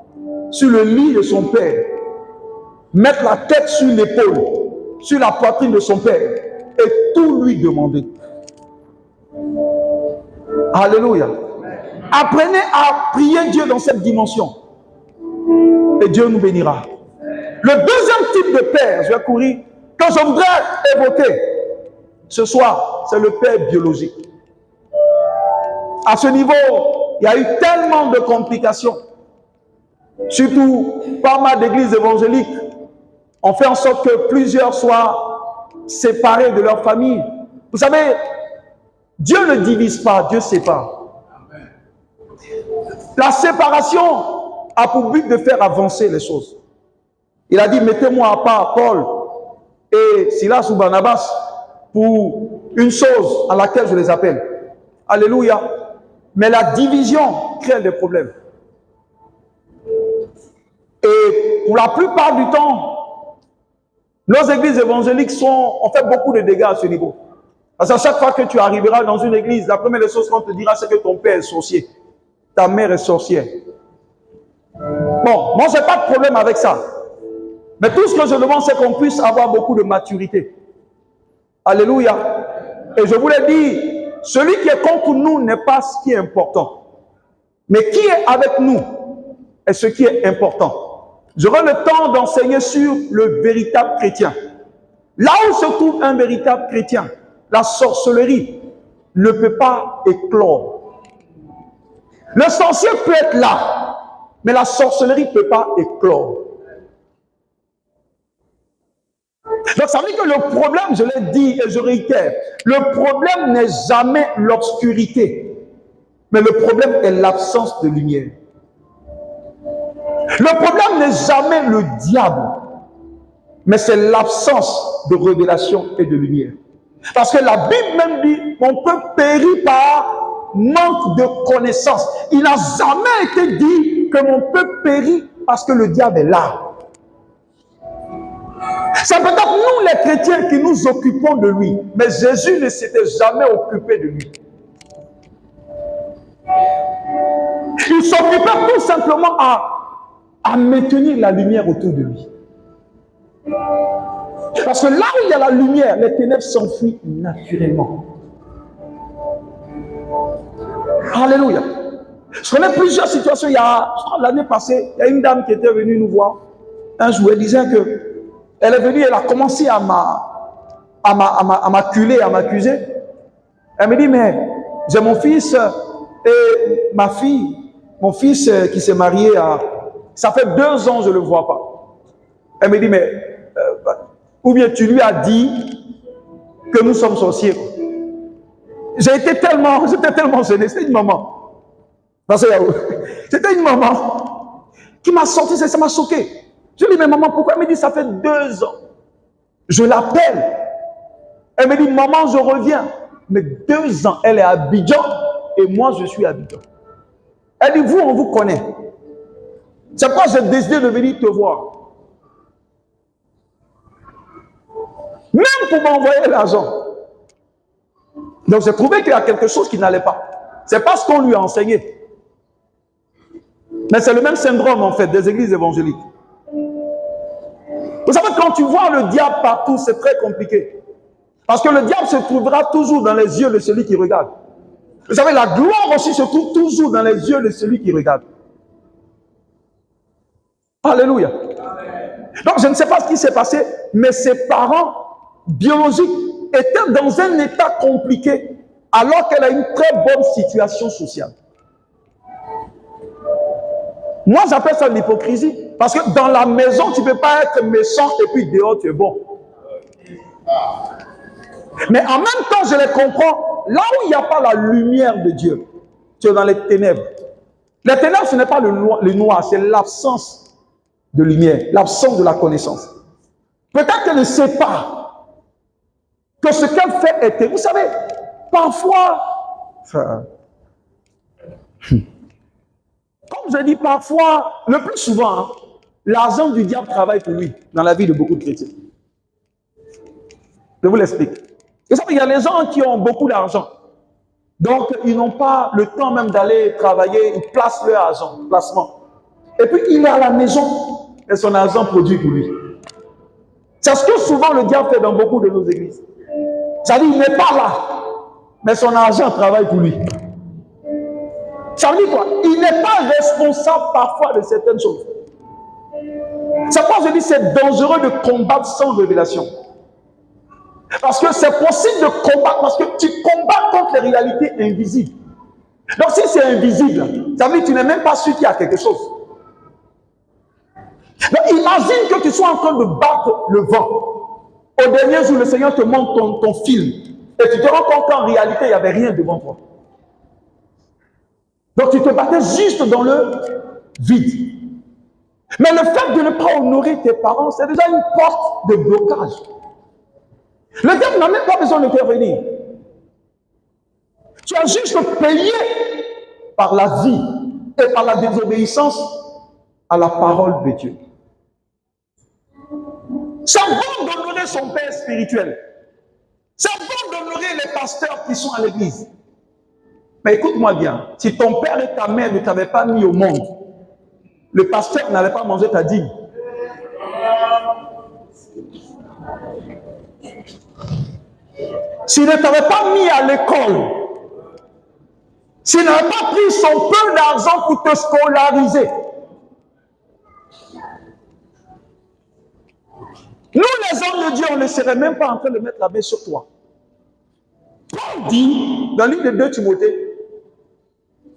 sur le lit de son père, mettre la tête sur l'épaule, sur la poitrine de son père et tout lui demander. Alléluia. Apprenez à prier Dieu dans cette dimension et Dieu nous bénira. Le deuxième type de père, je vais courir, que je voudrais évoquer ce soir, c'est le père biologique. À ce niveau, il y a eu tellement de complications. Surtout, pas mal d'églises évangéliques ont fait en sorte que plusieurs soient séparés de leur famille. Vous savez, Dieu ne divise pas, Dieu sépare. La séparation a pour but de faire avancer les choses. Il a dit, mettez-moi à part Paul et Silas ou Barnabas pour une chose à laquelle je les appelle. Alléluia. Mais la division crée des problèmes. Et pour la plupart du temps, nos églises évangéliques ont fait beaucoup de dégâts à ce niveau. Parce qu'à chaque fois que tu arriveras dans une église, la première des choses qu'on te dira, c'est que ton père est sorcier. Ta mère est sorcière. Bon, moi, je n'ai pas de problème avec ça. Mais tout ce que je demande, c'est qu'on puisse avoir beaucoup de maturité. Alléluia. Et je vous l'ai dit, celui qui est contre nous n'est pas ce qui est important. Mais qui est avec nous est ce qui est important. J'aurai le temps d'enseigner sur le véritable chrétien. Là où se trouve un véritable chrétien, la sorcellerie ne peut pas éclore. Le sorcier peut être là, mais la sorcellerie ne peut pas éclore. Donc ça veut dire que le problème, je l'ai dit et je réitère, le problème n'est jamais l'obscurité, mais le problème est l'absence de lumière. Le problème n'est jamais le diable, mais c'est l'absence de révélation et de lumière. Parce que la Bible même dit qu'on peut périr par manque de connaissance. Il n'a jamais été dit que mon peuple périt parce que le diable est là. C'est peut-être nous les chrétiens qui nous occupons de lui, mais Jésus ne s'était jamais occupé de lui. Il s'occupait tout simplement à maintenir la lumière autour de lui. Parce que là où il y a la lumière, les ténèbres s'enfuient naturellement. Alléluia. Je connais plusieurs situations. L'année passée, il y a une dame qui était venue nous voir un jour. Elle disait qu'elle est venue, elle a commencé à m'acculer, à m'accuser. Elle me dit, mais j'ai mon fils et ma fille, mon fils qui s'est marié, ça fait 2 ans, je ne le vois pas. Elle me dit, mais ou bien tu lui as dit que nous sommes sorciers. J'étais tellement gêné. C'était une maman. C'était une maman qui m'a sorti, ça m'a choqué. Je lui dis, mais maman, pourquoi? Elle me dit, ça fait 2 ans. Je l'appelle. Elle me dit, maman, je reviens. Mais 2 ans, elle est à Abidjan et moi, je suis à Abidjan. Elle dit, vous, on vous connaît. C'est pourquoi j'ai décidé de venir te voir. Même pour m'envoyer l'argent. Donc j'ai trouvé qu'il y a quelque chose qui n'allait pas. C'est pas ce qu'on lui a enseigné. Mais c'est le même syndrome en fait des églises évangéliques. Vous savez, quand tu vois le diable partout, c'est très compliqué. Parce que le diable se trouvera toujours dans les yeux de celui qui regarde. Vous savez, la gloire aussi se trouve toujours dans les yeux de celui qui regarde. Alléluia. Donc je ne sais pas ce qui s'est passé, mais ses parents biologiques étaient dans un état compliqué alors qu'elle a une très bonne situation sociale. Moi, j'appelle ça l'hypocrisie. Parce que dans la maison, tu ne peux pas être méchant et puis dehors, tu es bon. Mais en même temps, je les comprends. Là où il n'y a pas la lumière de Dieu, tu es dans les ténèbres. Les ténèbres, ce n'est pas le noir, c'est l'absence de lumière, l'absence de la connaissance. Peut-être qu'elle ne sait pas que ce qu'elle fait était. Vous savez, parfois, comme je dis parfois, le plus souvent, l'argent du diable travaille pour lui dans la vie de beaucoup de chrétiens. Je vous l'explique. Vous savez, il y a des gens qui ont beaucoup d'argent. Donc, ils n'ont pas le temps même d'aller travailler, ils placent leur argent, placement. Et puis, il est à la maison et son argent produit pour lui. C'est ce que souvent le diable fait dans beaucoup de nos églises. C'est-à-dire, il n'est pas là, mais son argent travaille pour lui. Ça veut dire quoi? Il n'est pas responsable parfois de certaines choses. C'est pourquoi je dis que c'est dangereux de combattre sans révélation. Parce que c'est possible de combattre, parce que tu combats contre les réalités invisibles. Donc si c'est invisible, ça veut dire que tu n'es même pas sûr qu'il y a quelque chose. Donc imagine que tu sois en train de battre le vent. Au dernier jour, le Seigneur te montre ton fil. Et tu te rends compte qu'en réalité, il n'y avait rien devant toi. Donc tu te battais juste dans le vide. Mais le fait de ne pas honorer tes parents, c'est déjà une porte de blocage. Le diable n'a même pas besoin d'intervenir. Tu as juste payé par la vie et par la désobéissance à la parole de Dieu. C'est bon d'honorer son père spirituel. C'est bon d'honorer les pasteurs qui sont à l'église. Mais écoute-moi bien, si ton père et ta mère ne t'avaient pas mis au monde, le pasteur n'allait pas manger ta dîme. S'il ne t'avait pas mis à l'école, S'il n'avait pas pris son peu d'argent pour te scolariser. Nous, les hommes de Dieu, on ne serait même pas en train de mettre la main sur toi. Paul dit, dans l'une des 2 Timothée,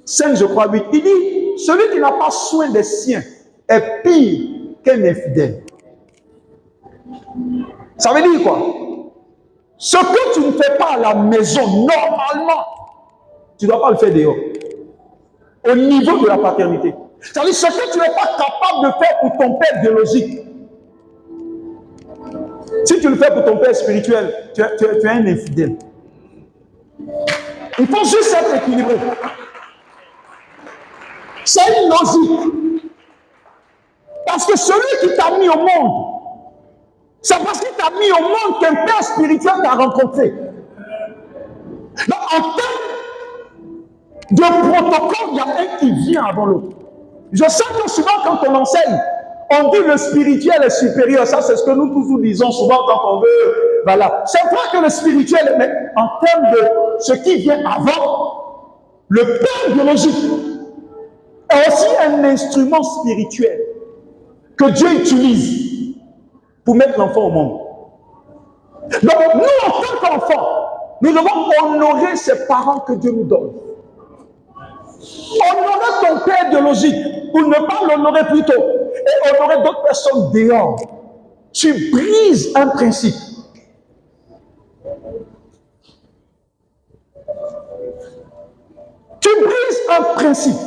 5, je crois, 8, il dit, celui qui n'a pas soin des siens est pire qu'un infidèle. Ça veut dire quoi? Ce que tu ne fais pas à la maison, normalement, tu ne dois pas le faire dehors. Au niveau de la paternité. C'est-à-dire ce que tu n'es pas capable de faire pour ton père biologique. Si tu le fais pour ton père spirituel, tu es un infidèle. Il faut juste être équilibré. C'est une logique. Parce que celui qui t'a mis au monde, c'est parce qu'il t'a mis au monde qu'un père spirituel t'a rencontré. Donc, en termes de protocole, il y a un qui vient avant l'autre. Je sais que souvent, quand on enseigne, on dit le spirituel est supérieur. Ça, c'est ce que nous tous nous disons souvent quand on veut. Voilà. C'est vrai que le spirituel, mais en termes de ce qui vient avant, le père biologique est aussi un instrument spirituel que Dieu utilise pour mettre l'enfant au monde. Donc, nous, en tant qu'enfants, nous devons honorer ces parents que Dieu nous donne. Honorer ton père biologique pour ne pas l'honorer plus tôt et honorer d'autres personnes dehors. Tu brises un principe. Tu brises un principe.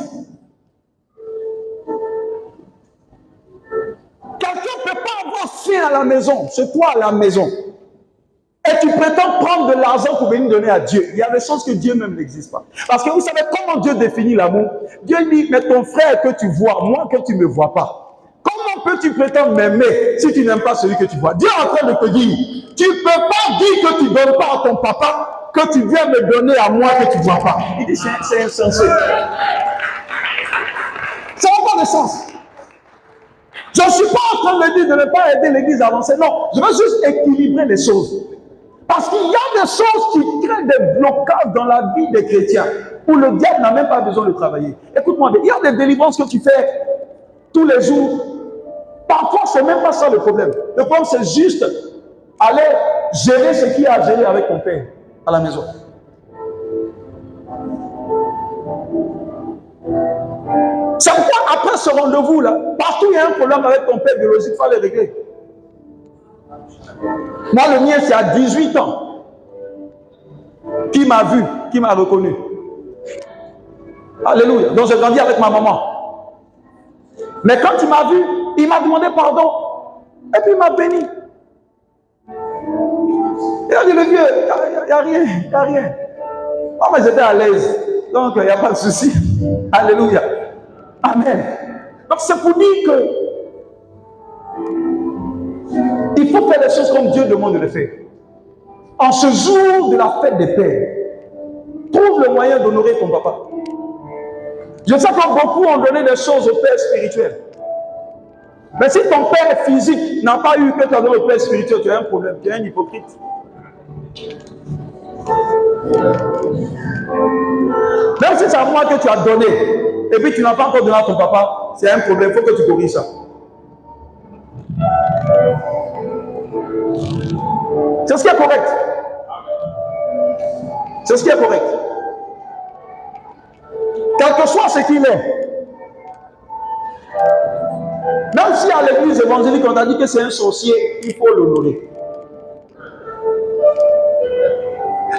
Quelqu'un ne peut pas avoir faim à la maison, c'est toi à la maison. Et tu prétends prendre de l'argent pour venir donner à Dieu. Il y a des chances que Dieu même n'existe pas. Parce que vous savez comment Dieu définit l'amour? Dieu dit, mais ton frère que tu vois, moi que tu ne me vois pas. Comment peux-tu prétendre m'aimer si tu n'aimes pas celui que tu vois? Dieu est en train de te dire, tu ne peux pas dire que tu ne donnes pas à ton papa, que tu viens me donner à moi que tu ne vois pas. Il dit, c'est insensé. Ça n'a pas de sens. Je ne suis pas en train de dire de ne pas aider l'église à avancer. Non, je veux juste équilibrer les choses. Parce qu'il y a des choses qui créent des blocages dans la vie des chrétiens où le diable n'a même pas besoin de travailler. Écoute-moi, il y a des délivrances que tu fais tous les jours. Parfois, ce n'est même pas ça le problème. Le problème, c'est juste aller gérer ce qu'il y a à gérer avec ton père à la maison. C'est pourquoi après ce rendez-vous-là, partout il y a un problème avec ton père biologique, il faut le régler. Moi, le mien, c'est à 18 ans. Qui m'a vu, qui m'a reconnu. Alléluia. Donc, j'ai grandi avec ma maman. Mais quand il m'a vu, il m'a demandé pardon. Et puis, il m'a béni. Il a dit, le vieux, il n'y a rien, il n'y a rien. Oh, mais j'étais à l'aise. Donc, il n'y a pas de souci. Alléluia. Amen. Donc, c'est pour dire que il faut faire les choses comme Dieu demande de les faire. En ce jour de la fête des pères, trouve le moyen d'honorer ton papa. Je sais que beaucoup ont donné des choses au père spirituel. Mais si ton père physique n'a pas eu que tu as donné au père spirituel, tu as un problème, tu es un hypocrite. Même si c'est à moi que tu as donné, et puis tu n'as pas encore donné à ton papa, c'est un problème, il faut que tu corriges ça. C'est ce qui est correct. C'est ce qui est correct. Quel que soit ce qu'il est. Même si à l'église évangélique on a dit que c'est un sorcier, il faut l'honorer.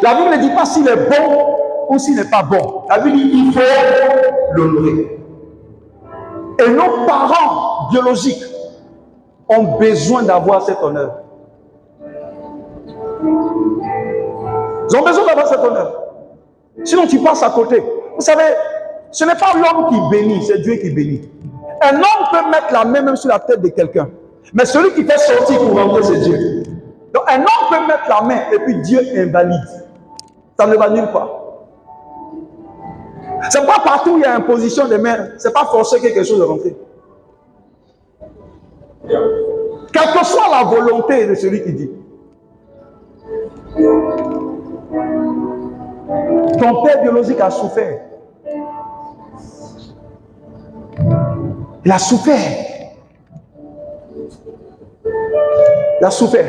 La Bible ne dit pas s'il est bon ou s'il n'est pas bon. La Bible dit qu'il faut l'honorer. Et nos parents biologiques ont besoin d'avoir cet honneur. Ils ont besoin d'avoir cet honneur. Sinon, tu passes à côté. Vous savez, ce n'est pas l'homme qui bénit, c'est Dieu qui bénit. Un homme peut mettre la main même sur la tête de quelqu'un. Mais celui qui fait sortir pour rentrer, c'est Dieu. Donc, un homme peut mettre la main et puis Dieu invalide. Ça ne va nulle part. C'est pas partout où il y a imposition des mains. C'est pas forcé quelque chose de rentrer. Quelle que soit la volonté de celui qui dit. Ton père biologique a souffert. Il a souffert. Il a souffert.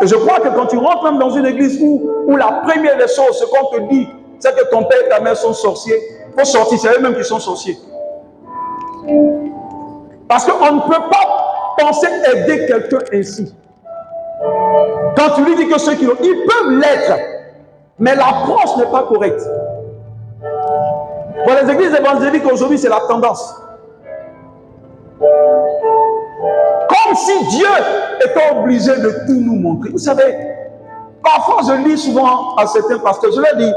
Et je crois que quand tu rentres même dans une église où la première des choses, ce qu'on te dit, c'est que ton père et ta mère sont sorciers, il faut sortir, c'est eux-mêmes qui sont sorciers. Parce qu'on ne peut pas penser aider quelqu'un ainsi. Quand tu lui dis que ceux qui l'ont, ils peuvent l'être, mais l'approche n'est pas correcte. Pour les églises évangéliques aujourd'hui, c'est la tendance. Comme si Dieu était obligé de tout nous montrer. Vous savez, parfois je lis souvent à certains pasteurs, je leur dis,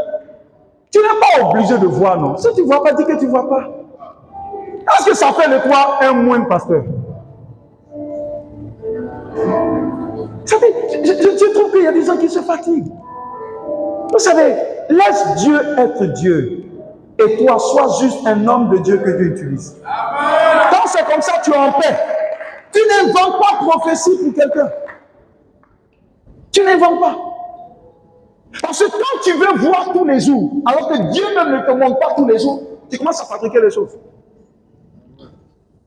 tu n'es pas obligé de voir, non. Si tu ne vois pas, dis que tu ne vois pas. Est-ce que ça fait de toi un moindre pasteur? Vous savez, je trouve qu'il y a des gens qui se fatiguent. Vous savez, laisse Dieu être Dieu. Et toi, sois juste un homme de Dieu que Dieu utilise. Quand c'est comme ça, tu es en paix. Tu n'inventes pas prophétie pour quelqu'un. Tu n'inventes pas. Parce que quand tu veux voir tous les jours, alors que Dieu même ne te montre pas tous les jours, tu commences à fabriquer les choses.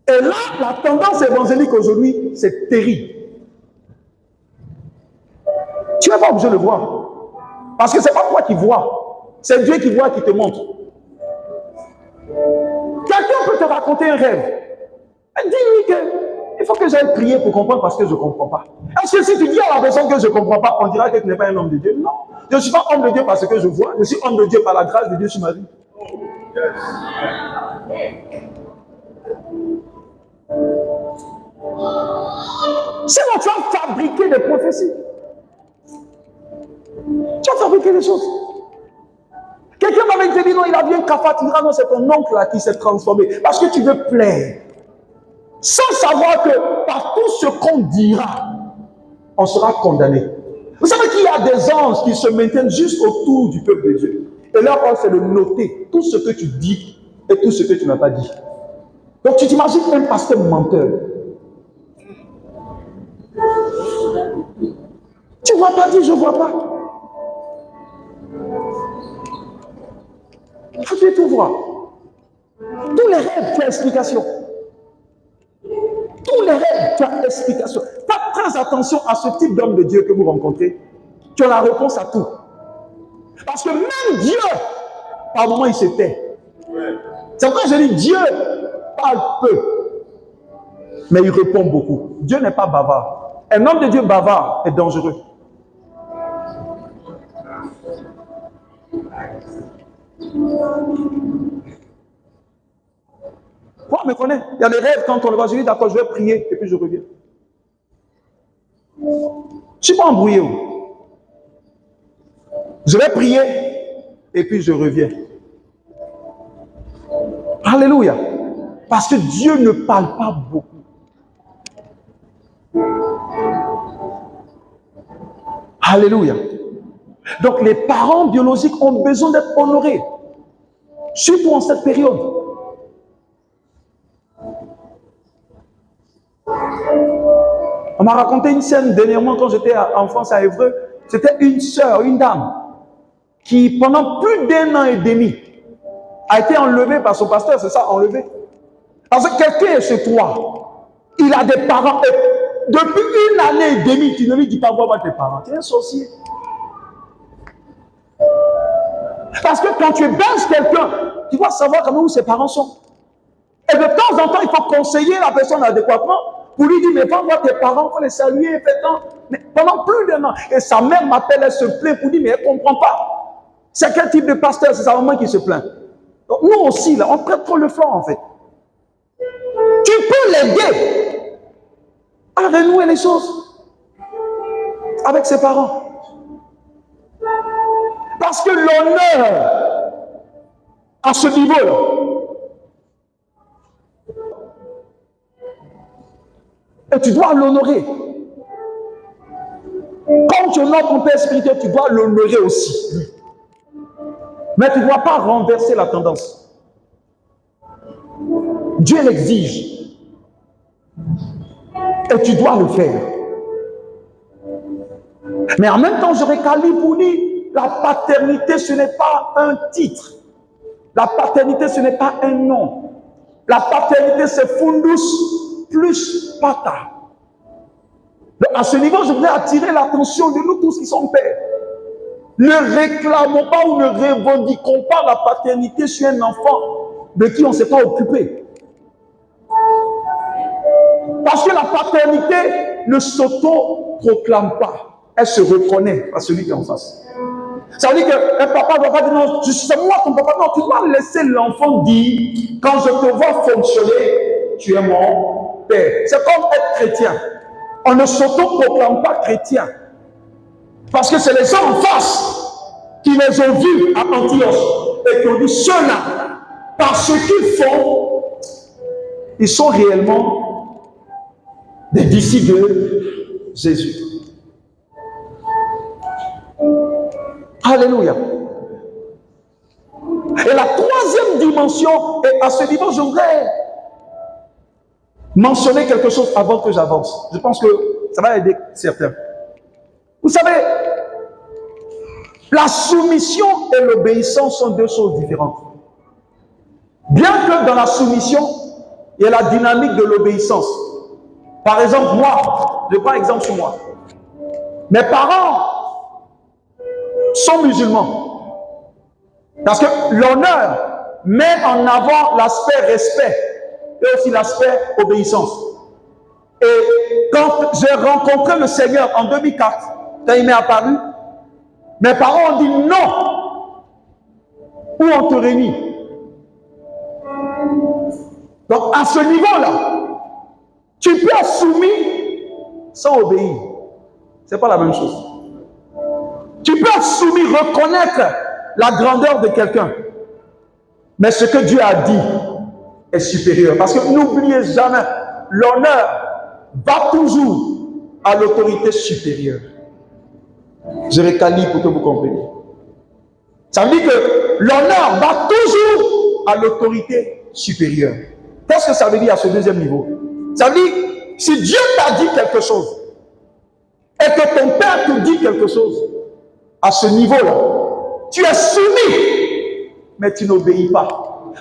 Et là, la tendance évangélique aujourd'hui, c'est terrible. Tu n'es pas obligé de voir. Parce que ce n'est pas toi qui vois. C'est Dieu qui voit, qui te montre. Quelqu'un peut te raconter un rêve. Dis-lui qu'il faut que j'aille prier pour comprendre parce que je ne comprends pas. Est-ce que si tu dis à la personne que je ne comprends pas, on dira que tu n'es pas un homme de Dieu? Non. Je ne suis pas homme de Dieu parce que je vois. Je suis homme de Dieu par la grâce de Dieu sur ma vie. Sinon, tu vas fabriquer des prophéties. Tu vas fabriquer des choses. Quelqu'un m'avait dit non, il a bien cafat. Tu diras non, c'est ton oncle là qui s'est transformé. Parce que tu veux plaire. Sans savoir que par tout ce qu'on dira, on sera condamné. Vous savez qu'il y a des anges qui se maintiennent juste autour du peuple de Dieu. Et leur rôle, c'est de noter tout ce que tu dis et tout ce que tu n'as pas dit. Donc tu t'imagines un pasteur menteur. Tu ne vois pas dire, je ne vois pas. Il faut tout voir. Tous les rêves, tu as explication. Tous les rêves, tu as explication. Faites très attention à ce type d'homme de Dieu que vous rencontrez. Tu as la réponse à tout. Parce que même Dieu, par moment, il se tait. C'est pourquoi je dis Dieu parle peu, mais il répond beaucoup. Dieu n'est pas bavard. Un homme de Dieu bavard est dangereux. Moi, on me connaît. Il y a des rêves quand on le voit. Je dis d'accord, je vais prier et puis je reviens. Je ne suis pas embrouillé. Je vais prier et puis je reviens. Alléluia. Parce que Dieu ne parle pas beaucoup. Alléluia. Donc les parents biologiques ont besoin d'être honorés. Surtout en cette période. On m'a raconté une scène dernièrement quand j'étais en France à Évreux. C'était une sœur, une dame, qui pendant plus d'1 an et demi a été enlevée par son pasteur, c'est ça, enlevée. Parce que quelqu'un est chez toi, il a des parents, et depuis 1 année et demie, tu ne lui dis pas voir tes parents, tu es un sorcier. Parce que quand tu baises quelqu'un, tu dois savoir comment où ses parents sont. Et de temps en temps, il faut conseiller la personne adéquatement pour lui dire, mais va voir tes parents, il faut les saluer, fais tant. Mais pendant plus d'1 an. Et sa mère m'appelle, elle se plaint pour dire, mais elle ne comprend pas. C'est quel type de pasteur? C'est sa maman qui se plaint. Donc nous aussi, là, on prête trop le flanc, en fait. Tu peux l'aider à renouer les choses avec ses parents. Parce que l'honneur à ce niveau-là, et tu dois l'honorer. Quand tu honores ton père spirituel, tu dois l'honorer aussi. Mais tu ne dois pas renverser la tendance. Dieu l'exige. Et tu dois le faire. Mais en même temps, je récalme pour dire, la paternité, ce n'est pas un titre. La paternité, ce n'est pas un nom. La paternité, c'est fundus plus pata. Donc, à ce niveau, je voudrais attirer l'attention de nous tous qui sommes pères. Ne réclamons pas ou ne revendiquons pas la paternité sur un enfant de qui on ne s'est pas occupé. Parce que la paternité ne s'auto-proclame pas. Elle se reconnaît à celui qui est en face. Ça veut dire qu'un papa ne va pas dire non, c'est moi ton papa. Non, tu dois laisser l'enfant dire, quand je te vois fonctionner, tu es mon père. C'est comme être chrétien. On ne s'auto-proclame pas chrétien. Parce que c'est les gens en face qui les ont vus à Antioche et qui ont dit ceux-là, par ce qu'ils font, ils sont réellement des disciples de Jésus. Alléluia. Et la troisième dimension, et à ce niveau, je voudrais mentionner quelque chose avant que j'avance. Je pense que ça va aider certains. Vous savez, la soumission et l'obéissance sont deux choses différentes. Bien que dans la soumission, il y a la dynamique de l'obéissance. Par exemple, moi, je prends exemple sur moi. Mes parents sont musulmans. Parce que l'honneur met en avant l'aspect respect et aussi l'aspect obéissance. Et quand j'ai rencontré le Seigneur en 2004, quand il m'est apparu, mes parents ont dit non. Où on te réunit. Donc à ce niveau-là, tu peux être soumis sans obéir. Ce n'est pas la même chose. Tu peux être soumis, reconnaître la grandeur de quelqu'un. Mais ce que Dieu a dit est supérieur. Parce que n'oubliez jamais, l'honneur va toujours à l'autorité supérieure. Je récalibre pour que vous compreniez. Ça veut dire que l'honneur va toujours à l'autorité supérieure. Qu'est-ce que ça veut dire à ce deuxième niveau? Ça veut dire, si Dieu t'a dit quelque chose, et que ton père te dit quelque chose, à ce niveau-là, tu es soumis, mais tu n'obéis pas.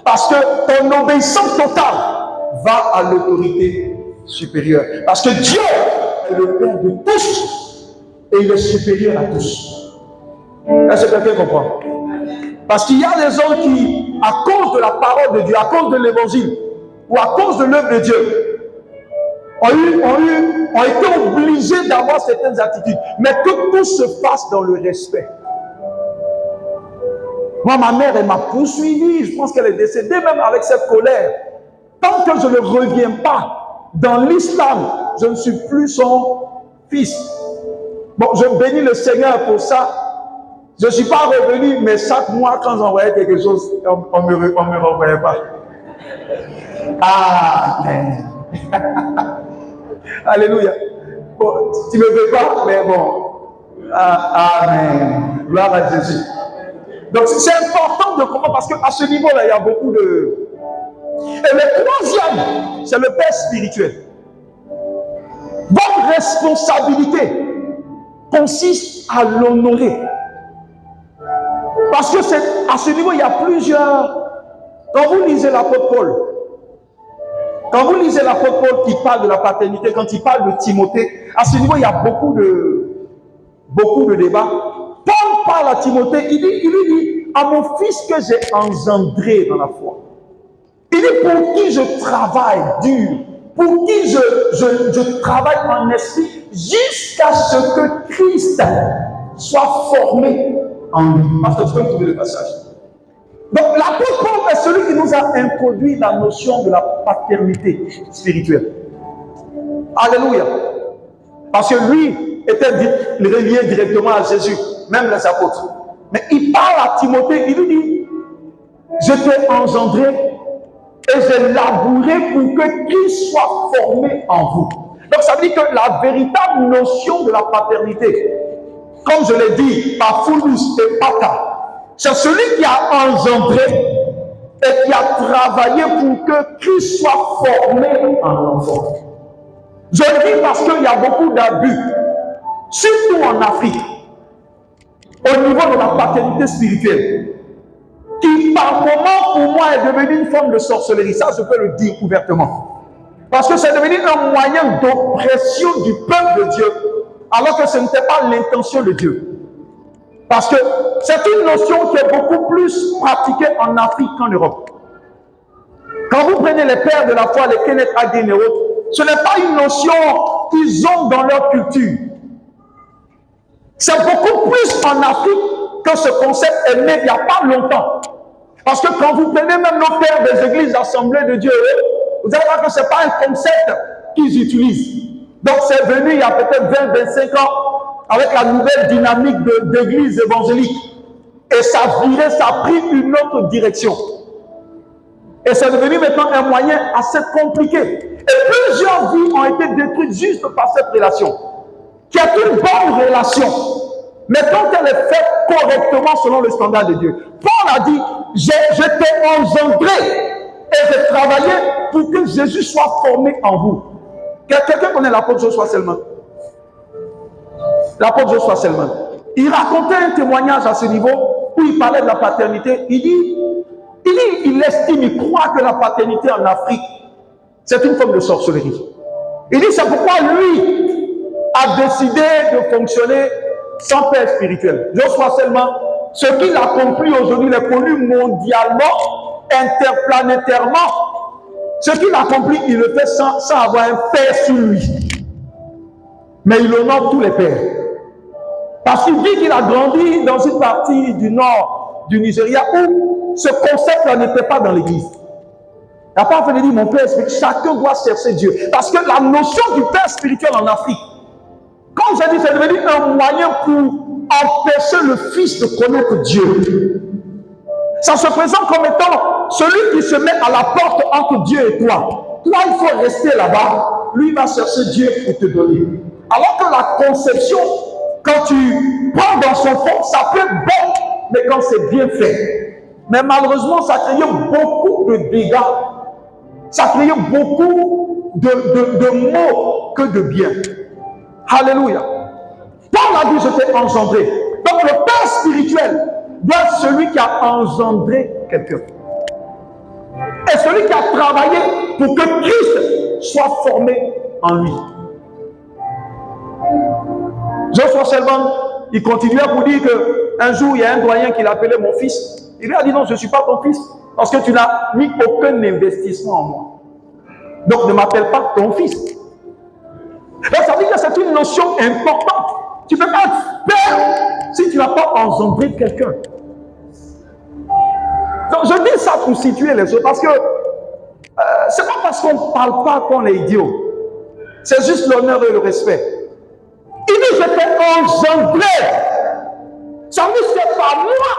Parce que ton obéissance totale va à l'autorité supérieure. Parce que Dieu est le Père de tous et il est supérieur à tous. Est-ce que quelqu'un comprend? Parce qu'il y a des gens qui, à cause de la parole de Dieu, à cause de l'évangile, ou à cause de l'œuvre de Dieu, ont été obligés d'avoir certaines attitudes. Mais que tout se fasse dans le respect. Moi, ma mère, elle m'a poursuivi. Je pense qu'elle est décédée même avec cette colère. Tant que je ne reviens pas dans l'islam, je ne suis plus son fils. Bon, je bénis le Seigneur pour ça. Je ne suis pas revenu, mais chaque mois, quand j'envoyais quelque chose, on ne me renvoyait pas. Amen. Alléluia. Bon, tu ne me veux pas, mais bon. Amen. Gloire à Jésus. Donc, c'est important de comprendre parce qu'à ce niveau-là, il y a beaucoup de... Et le troisième, c'est le Père spirituel. Votre responsabilité consiste à l'honorer. Parce que à ce niveau, il y a plusieurs... Quand vous lisez l'apôtre Paul, qui parle de la paternité, quand il parle de Timothée, à ce niveau, il y a beaucoup de débats. Paul parle à Timothée, il lui dit, à mon fils que j'ai engendré dans la foi. Il dit, pour qui je travaille dur, pour qui je travaille en esprit, jusqu'à ce que Christ soit formé en lui. Parce que tu peux me trouver le passage. Donc l'apôtre Paul est celui qui nous a introduit la notion de la paternité spirituelle. Alléluia. Parce que lui était relié directement à Jésus, même les apôtres. Mais il parle à Timothée, il lui dit, je t'ai engendré et j'ai labouré pour que Christ soit formé en vous. Donc ça veut dire que la véritable notion de la paternité, comme je l'ai dit, par Foulous et Pata, c'est celui qui a engendré et qui a travaillé pour que Christ soit formé en l'enfant. Je le dis parce qu'il y a beaucoup d'abus, surtout en Afrique, au niveau de la paternité spirituelle, qui par moment pour moi est devenu une forme de sorcellerie. Ça, je peux le dire ouvertement. Parce que c'est devenu un moyen d'oppression du peuple de Dieu, alors que ce n'était pas l'intention de Dieu. Parce que c'est une notion qui est beaucoup plus pratiquée en Afrique qu'en Europe. Quand vous prenez les pères de la foi, les Kenneth Hagin et autres, ce n'est pas une notion qu'ils ont dans leur culture. C'est beaucoup plus en Afrique que ce concept est né il n'y a pas longtemps. Parce que quand vous prenez même nos pères des églises assemblées de Dieu, vous allez voir que ce n'est pas un concept qu'ils utilisent. Donc c'est venu il y a peut-être 20-25 ans avec la nouvelle dynamique d'église évangélique. Et ça a viré, ça a pris une autre direction. Et c'est devenu maintenant un moyen assez compliqué. Et plusieurs vies ont été détruites juste par cette relation. Qui est une bonne relation. Mais quand elle est faite correctement selon le standard de Dieu. Paul a dit, je t'ai engendré et j'ai travaillé pour que Jésus soit formé en vous. Quelqu'un connaît l'apôtre Joshua Selman? L'apôtre Joshua Selman. Il racontait un témoignage à ce niveau où il parlait de la paternité. Il estime, il croit que la paternité en Afrique, c'est une forme de sorcellerie. Il dit, c'est pourquoi lui a décidé de fonctionner sans père spirituel. Joshua Selman, ce qu'il accomplit aujourd'hui, il est connu mondialement, interplanétairement. Ce qu'il accomplit, il le fait sans avoir un père sur lui. Mais il honore tous les pères. Parce qu'il dit qu'il a grandi dans une partie du nord du Nigeria où ce concept-là n'était pas dans l'église. Il n'a pas fait de dire mon père spirituel. Chacun doit chercher Dieu. Parce que la notion du père spirituel en Afrique, comme j'ai dit, c'est devenu un moyen pour empêcher le fils de connaître Dieu. Ça se présente comme étant celui qui se met à la porte entre Dieu et toi. Toi, il faut rester là-bas. Lui va chercher Dieu pour te donner. Alors que la conception, quand tu prends dans son fond, ça peut être bon, mais quand c'est bien fait. Mais malheureusement, ça crée beaucoup de dégâts. Ça crée beaucoup de maux que de bien. Alléluia. Paul a dit, je t'ai engendré. Donc le père spirituel doit être celui qui a engendré quelqu'un. Et celui qui a travaillé pour que Christ soit formé en lui. Joshua Selman, il continuait pour dire qu'un jour, il y a un doyen qui l'appelait mon fils. Il lui a dit, non, je ne suis pas ton fils, parce que tu n'as mis aucun investissement en moi. Donc, ne m'appelle pas ton fils. Donc, ça veut dire que c'est une notion importante. Tu ne peux pas être père si tu n'as pas engendré quelqu'un. Donc, je dis ça pour situer les choses, parce que c'est pas parce qu'on ne parle pas qu'on est idiot. C'est juste l'honneur et le respect. Il dit, je t'ai engendré. Ça veut dire que c'est pas moi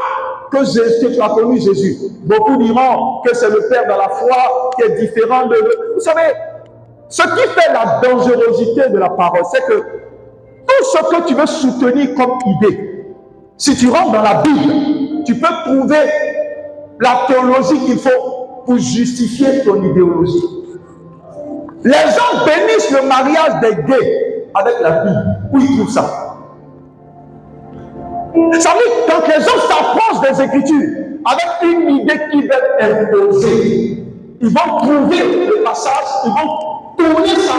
que tu as connu Jésus. Beaucoup diront que c'est le Père de la foi qui est différent de... Vous savez, ce qui fait la dangerosité de la parole, c'est que tout ce que tu veux soutenir comme idée, si tu rentres dans la Bible, tu peux trouver la théologie qu'il faut pour justifier ton idéologie. Les gens bénissent le mariage des gays avec la Bible. Où ils trouvent ça? Ça veut dire que quand les gens s'approchent des Écritures avec une idée qui va être imposée, ils vont trouver le passage, ils vont tourner ça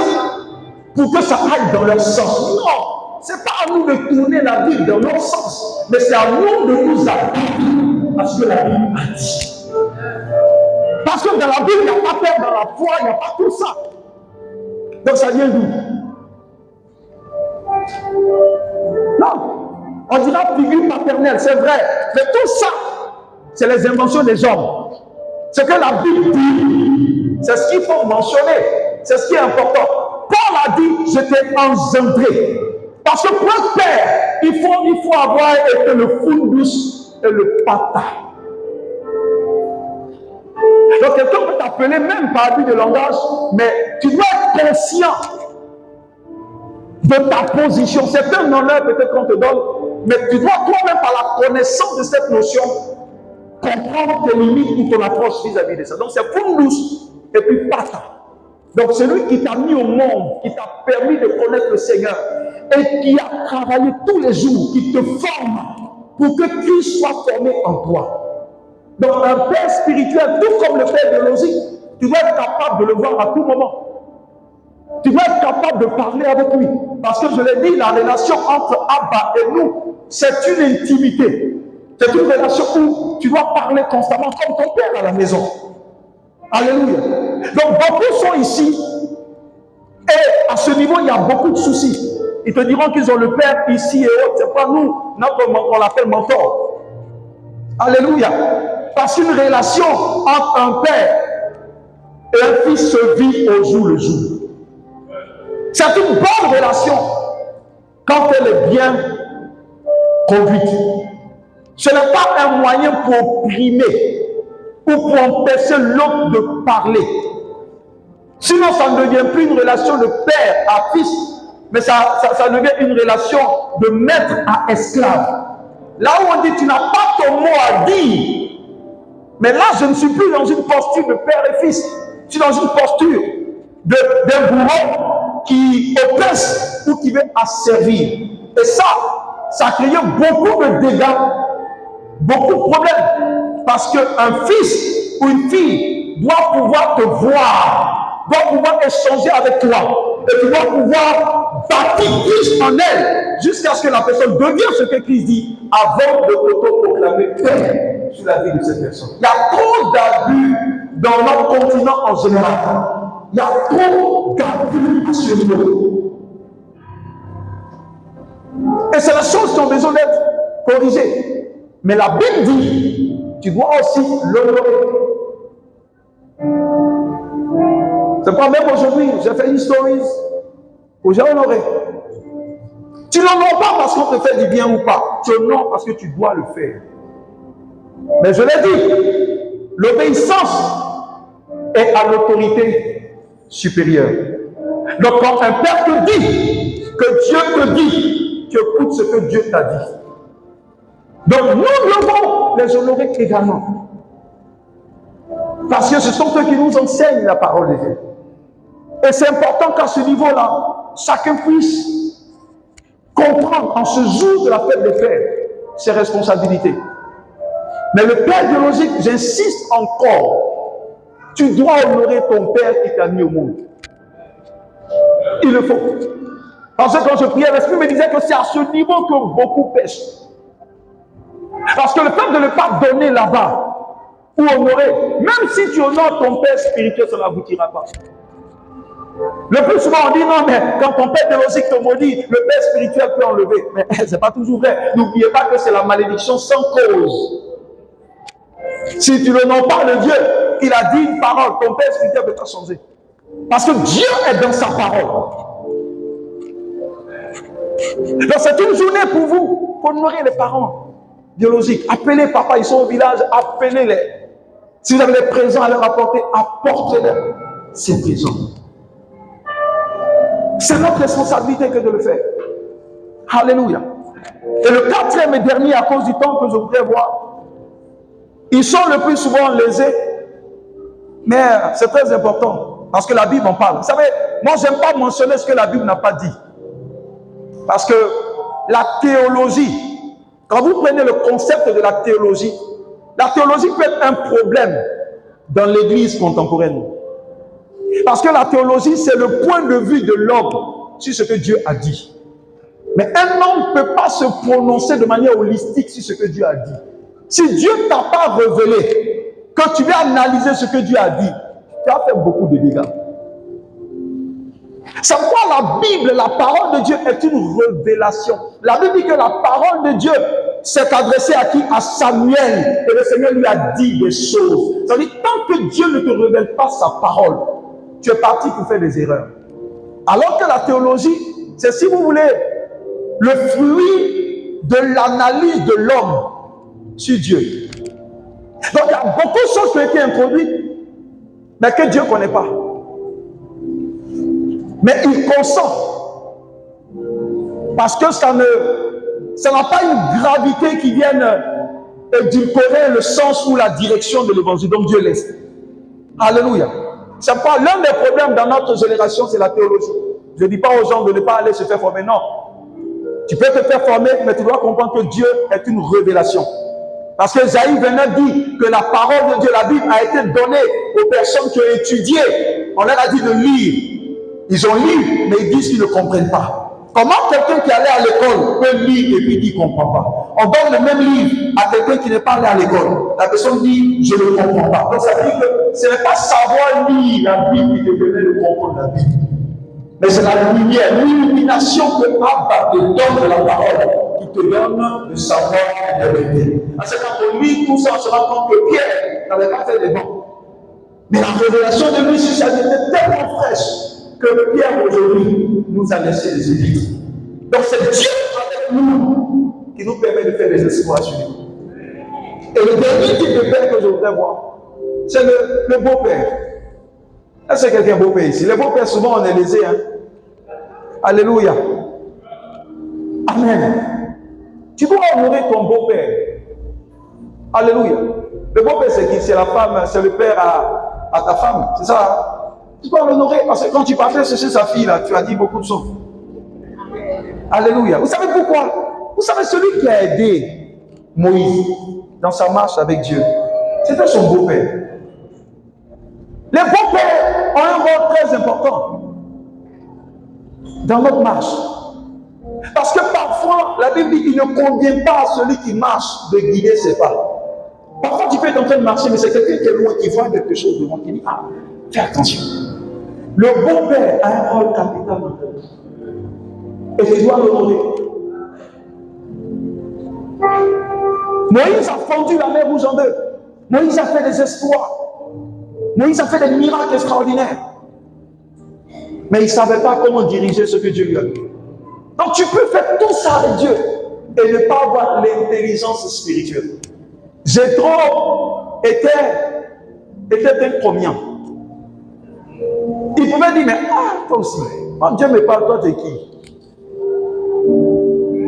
pour que ça aille dans leur sens. Non, ce n'est pas à nous de tourner la Bible dans leur sens, mais c'est à nous de nous appliquer à ce que la Bible a dit. Parce que dans la Bible, il n'y a pas peur, dans la foi, il n'y a pas tout ça. Donc ça vient d'où? Non. On dira figure paternelle, c'est vrai. Mais tout ça, c'est les inventions des hommes. Ce que la Bible dit, c'est ce qu'il faut mentionner. C'est ce qui est important. Paul a dit, je t'ai engendré. Parce que pour être père, il faut avoir été le fundus et le pata. Donc quelqu'un peut t'appeler même par abus de langage, mais tu dois être conscient de ta position. C'est un honneur peut-être qu'on te donne, mais tu dois toi-même par la connaissance de cette notion comprendre tes limites ou ton approche vis-à-vis de ça. Donc c'est fundus et puis pata. Donc celui qui t'a mis au monde, qui t'a permis de connaître le Seigneur et qui a travaillé tous les jours, qui te forme pour que Christ soit formé en toi. Donc un père spirituel, tout comme le père biologique, tu dois être capable de le voir à tout moment. Tu dois être capable de parler avec lui. Parce que je l'ai dit, la relation entre Abba et nous, c'est une intimité. C'est une relation où tu dois parler constamment comme ton père à la maison. Alléluia. Donc beaucoup sont ici et à ce niveau, il y a beaucoup de soucis. Ils te diront qu'ils ont le père ici et autres. C'est pas nous, on l'appelle mentor. Alléluia. Parce qu'une relation entre un père et un fils se vit au jour le jour. C'est une bonne relation quand elle est bien conduite. Ce n'est pas un moyen pour opprimer ou pour empêcher l'autre de parler. Sinon, ça ne devient plus une relation de père à fils, mais ça devient une relation de maître à esclave. Là où on dit tu n'as pas ton mot à dire, mais là je ne suis plus dans une posture de père et fils, je suis dans une posture d'un bourreau qui oppresse ou qui veut asservir. Et ça a créé beaucoup de dégâts, beaucoup de problèmes. Parce qu'un fils ou une fille doit pouvoir te voir, doit pouvoir échanger avec toi. Et tu dois pouvoir bâtir Christ en elle, jusqu'à ce que la personne devienne ce que Christ dit, avant de t'auto-proclamer paix sur la vie de cette personne. Il y a trop d'abus dans notre continent en général. Il y a trop d'abus à ce niveau. Et c'est la chose qui ont besoin d'être corrigée. Mais la Bible dit, tu dois aussi l'honorer. C'est pas même aujourd'hui, j'ai fait une story où j'ai honoré. Tu l'honores pas parce qu'on te fait du bien ou pas. Tu l'honores parce que tu dois le faire. Mais je l'ai dit, l'obéissance est à l'autorité supérieure. Donc quand un père te dit que Dieu te dit, tu écoutes ce que Dieu t'a dit. Donc nous devons les honorer également. Parce que ce sont eux qui nous enseignent la parole de Dieu. Et c'est important qu'à ce niveau-là, chacun puisse comprendre en ce jour de la fête des pères ses responsabilités. Mais le père biologique, j'insiste encore, tu dois honorer ton père qui t'a mis au monde. Il le faut. Parce que quand je priais, l'Esprit me disait que c'est à ce niveau que beaucoup pêchent. Parce que le fait de ne pas donner là-bas, ou honorer, même si tu honores ton père spirituel, ça n'aboutira pas. Le plus souvent, on dit non, mais quand ton père biologique te maudit, le père spirituel peut enlever. Mais ce n'est pas toujours vrai. N'oubliez pas que c'est la malédiction sans cause. Si tu n'honores pas le Dieu, il a dit une parole, ton père spirituel peut te changer. Parce que Dieu est dans sa parole. Donc c'est une journée pour vous, pour honorer les parents biologiques. Appelez papa, ils sont au village, appelez-les. Si vous avez des présents à leur apporter, apportez-leur ces présents. C'est notre responsabilité que de le faire. Alléluia. Et le quatrième et dernier, à cause du temps que je voudrais voir, ils sont le plus souvent lésés, mais c'est très important, parce que la Bible en parle. Vous savez, moi je n'aime pas mentionner ce que la Bible n'a pas dit. Parce que la théologie, quand vous prenez le concept de la théologie peut être un problème dans l'église contemporaine. Parce que la théologie, c'est le point de vue de l'homme sur ce que Dieu a dit. Mais un homme ne peut pas se prononcer de manière holistique sur ce que Dieu a dit. Si Dieu ne t'a pas révélé, que tu veux analyser ce que Dieu a dit, tu as fait beaucoup de dégâts. C'est pourquoi la Bible, la parole de Dieu est une révélation. La Bible dit que la parole de Dieu s'est adressée à qui? À Samuel. Et le Seigneur lui a dit des choses. Ça veut dire, tant que Dieu ne te révèle pas sa parole, tu es parti pour faire des erreurs. Alors que la théologie, c'est, si vous voulez, le fruit de l'analyse de l'homme sur Dieu. Donc il y a beaucoup de choses qui ont été introduites, mais que Dieu ne connaît pas. Mais il consent. Parce que ça n'a pas une gravité qui vienne édulcorer le sens ou la direction de l'évangile. Donc Dieu laisse. Alléluia. C'est pas l'un des problèmes dans notre génération, c'est la théologie. Je ne dis pas aux gens de ne pas aller se faire former. Non. Tu peux te faire former, mais tu dois comprendre que Dieu est une révélation. Parce que Isaïe venait dire que la parole de Dieu, la Bible, a été donnée aux personnes qui ont étudié. On leur a dit de lire. Ils ont lu, mais ils disent qu'ils ne comprennent pas. Comment quelqu'un qui allait à l'école peut lire et puis dit qu'il ne comprend pas? On donne le même livre à quelqu'un qui n'est pas allé à l'école. La personne dit, je ne comprends pas. Donc ça veut dire que ce n'est pas savoir lire la Bible qui te permet de comprendre la Bible. Mais c'est la lumière, l'illumination que Abba te donne de la parole qui te donne de savoir la vérité. Parce que quand on lit tout ça, on se rend compte que Pierre n'avait pas fait des bons. Mais la révélation de lui sur sa vie était tellement fraîche que Pierre aujourd'hui nous a laissé les églises. Donc c'est Dieu avec nous qui nous permet de faire des espoirs sur lui. Et le dernier type de père que je voudrais voir, c'est le beau-père. Est-ce que quelqu'un beau-père ici? Les beaux-pères, souvent on est lésés. Hein? Alléluia. Amen. Tu dois honorer ton beau-père. Alléluia. Le beau-père, c'est qui? C'est la femme, c'est le père à ta femme. C'est ça? Tu dois l'honorer. Parce que quand tu partais chercher sa fille, là, tu as dit beaucoup de choses. Alléluia. Vous savez pourquoi? Vous savez, celui qui a aidé Moïse dans sa marche avec Dieu, c'était son beau-père. Les beaux-pères ont un rôle très important dans notre marche. Parce que parfois, la Bible dit qu'il ne convient pas à celui qui marche de guider ses pas. Parfois, tu peux être en train de marcher, mais c'est quelqu'un qui est loin, qui voit quelque chose devant, qui dit, ah, fais attention. Le beau-père a un rôle capital dans ta vie. Et tu dois l'honorer. Moïse a fendu la mer rouge en deux. Moïse a fait des exploits. Moïse a fait des miracles extraordinaires. Mais il ne savait pas comment diriger ce que Dieu lui a dit. Donc tu peux faire tout ça avec Dieu et ne pas avoir l'intelligence spirituelle. Jéthro était un comien. Il pouvait dire, mais toi aussi, quand Dieu me parle, toi tu es qui?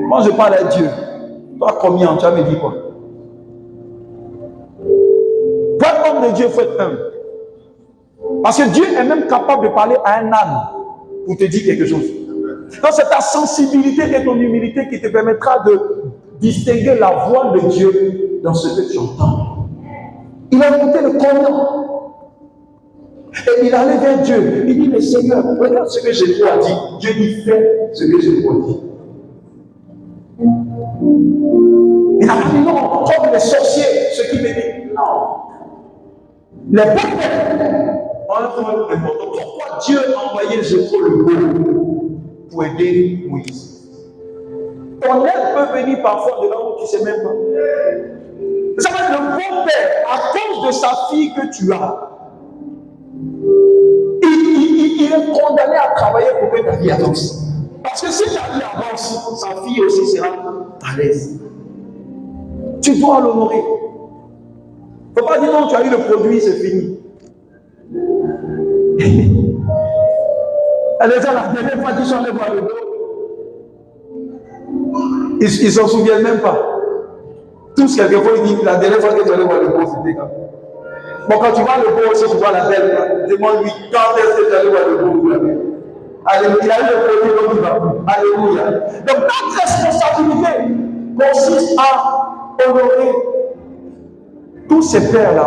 Moi je parle à Dieu. Toi comien, tu vas me dire quoi? Pour être homme de Dieu, il faut être humble. Parce que Dieu est même capable de parler à un âne pour te dire quelque chose. Donc c'est ta sensibilité et ton humilité qui te permettra de distinguer la voix de Dieu dans ce que tu entends. Il a écouté le commandement. Et il allait vers Dieu. Il dit, mais Seigneur, regarde ce que Jéthro a dit. Dieu dit, fais ce que Jéthro a dit. Il n'a pas dit non, comme les sorciers, ce qui me dit. Non. Les prophètes ont un rôle important. Pourquoi Dieu a envoyé Jéthro le beau pour aider Moïse? Ton aide peut venir parfois de là où tu ne sais même pas. Ça va être le bon père, à cause de sa fille que tu as. Il est condamné à travailler pour que ta vie avance. Parce que si ta vie avance, sa fille aussi sera à l'aise. Tu dois l'honorer. Il ne faut pas dire non, tu as eu le produit, c'est fini. Elle est la dernière fois qu'ils sont allés voir le beau. Ils ne s'en souviennent même pas. Tous, quelquefois, ils disent la dernière fois que tu allais voir le beau, c'était quand. Bon, quand tu vois le beau aussi, tu vois la belle. Demande-lui quand est-ce que tu allais voir le beau. Alléluia. Il a eu le produit, donc il va. Alléluia. Donc, notre responsabilité consiste à honorer tous ces pères-là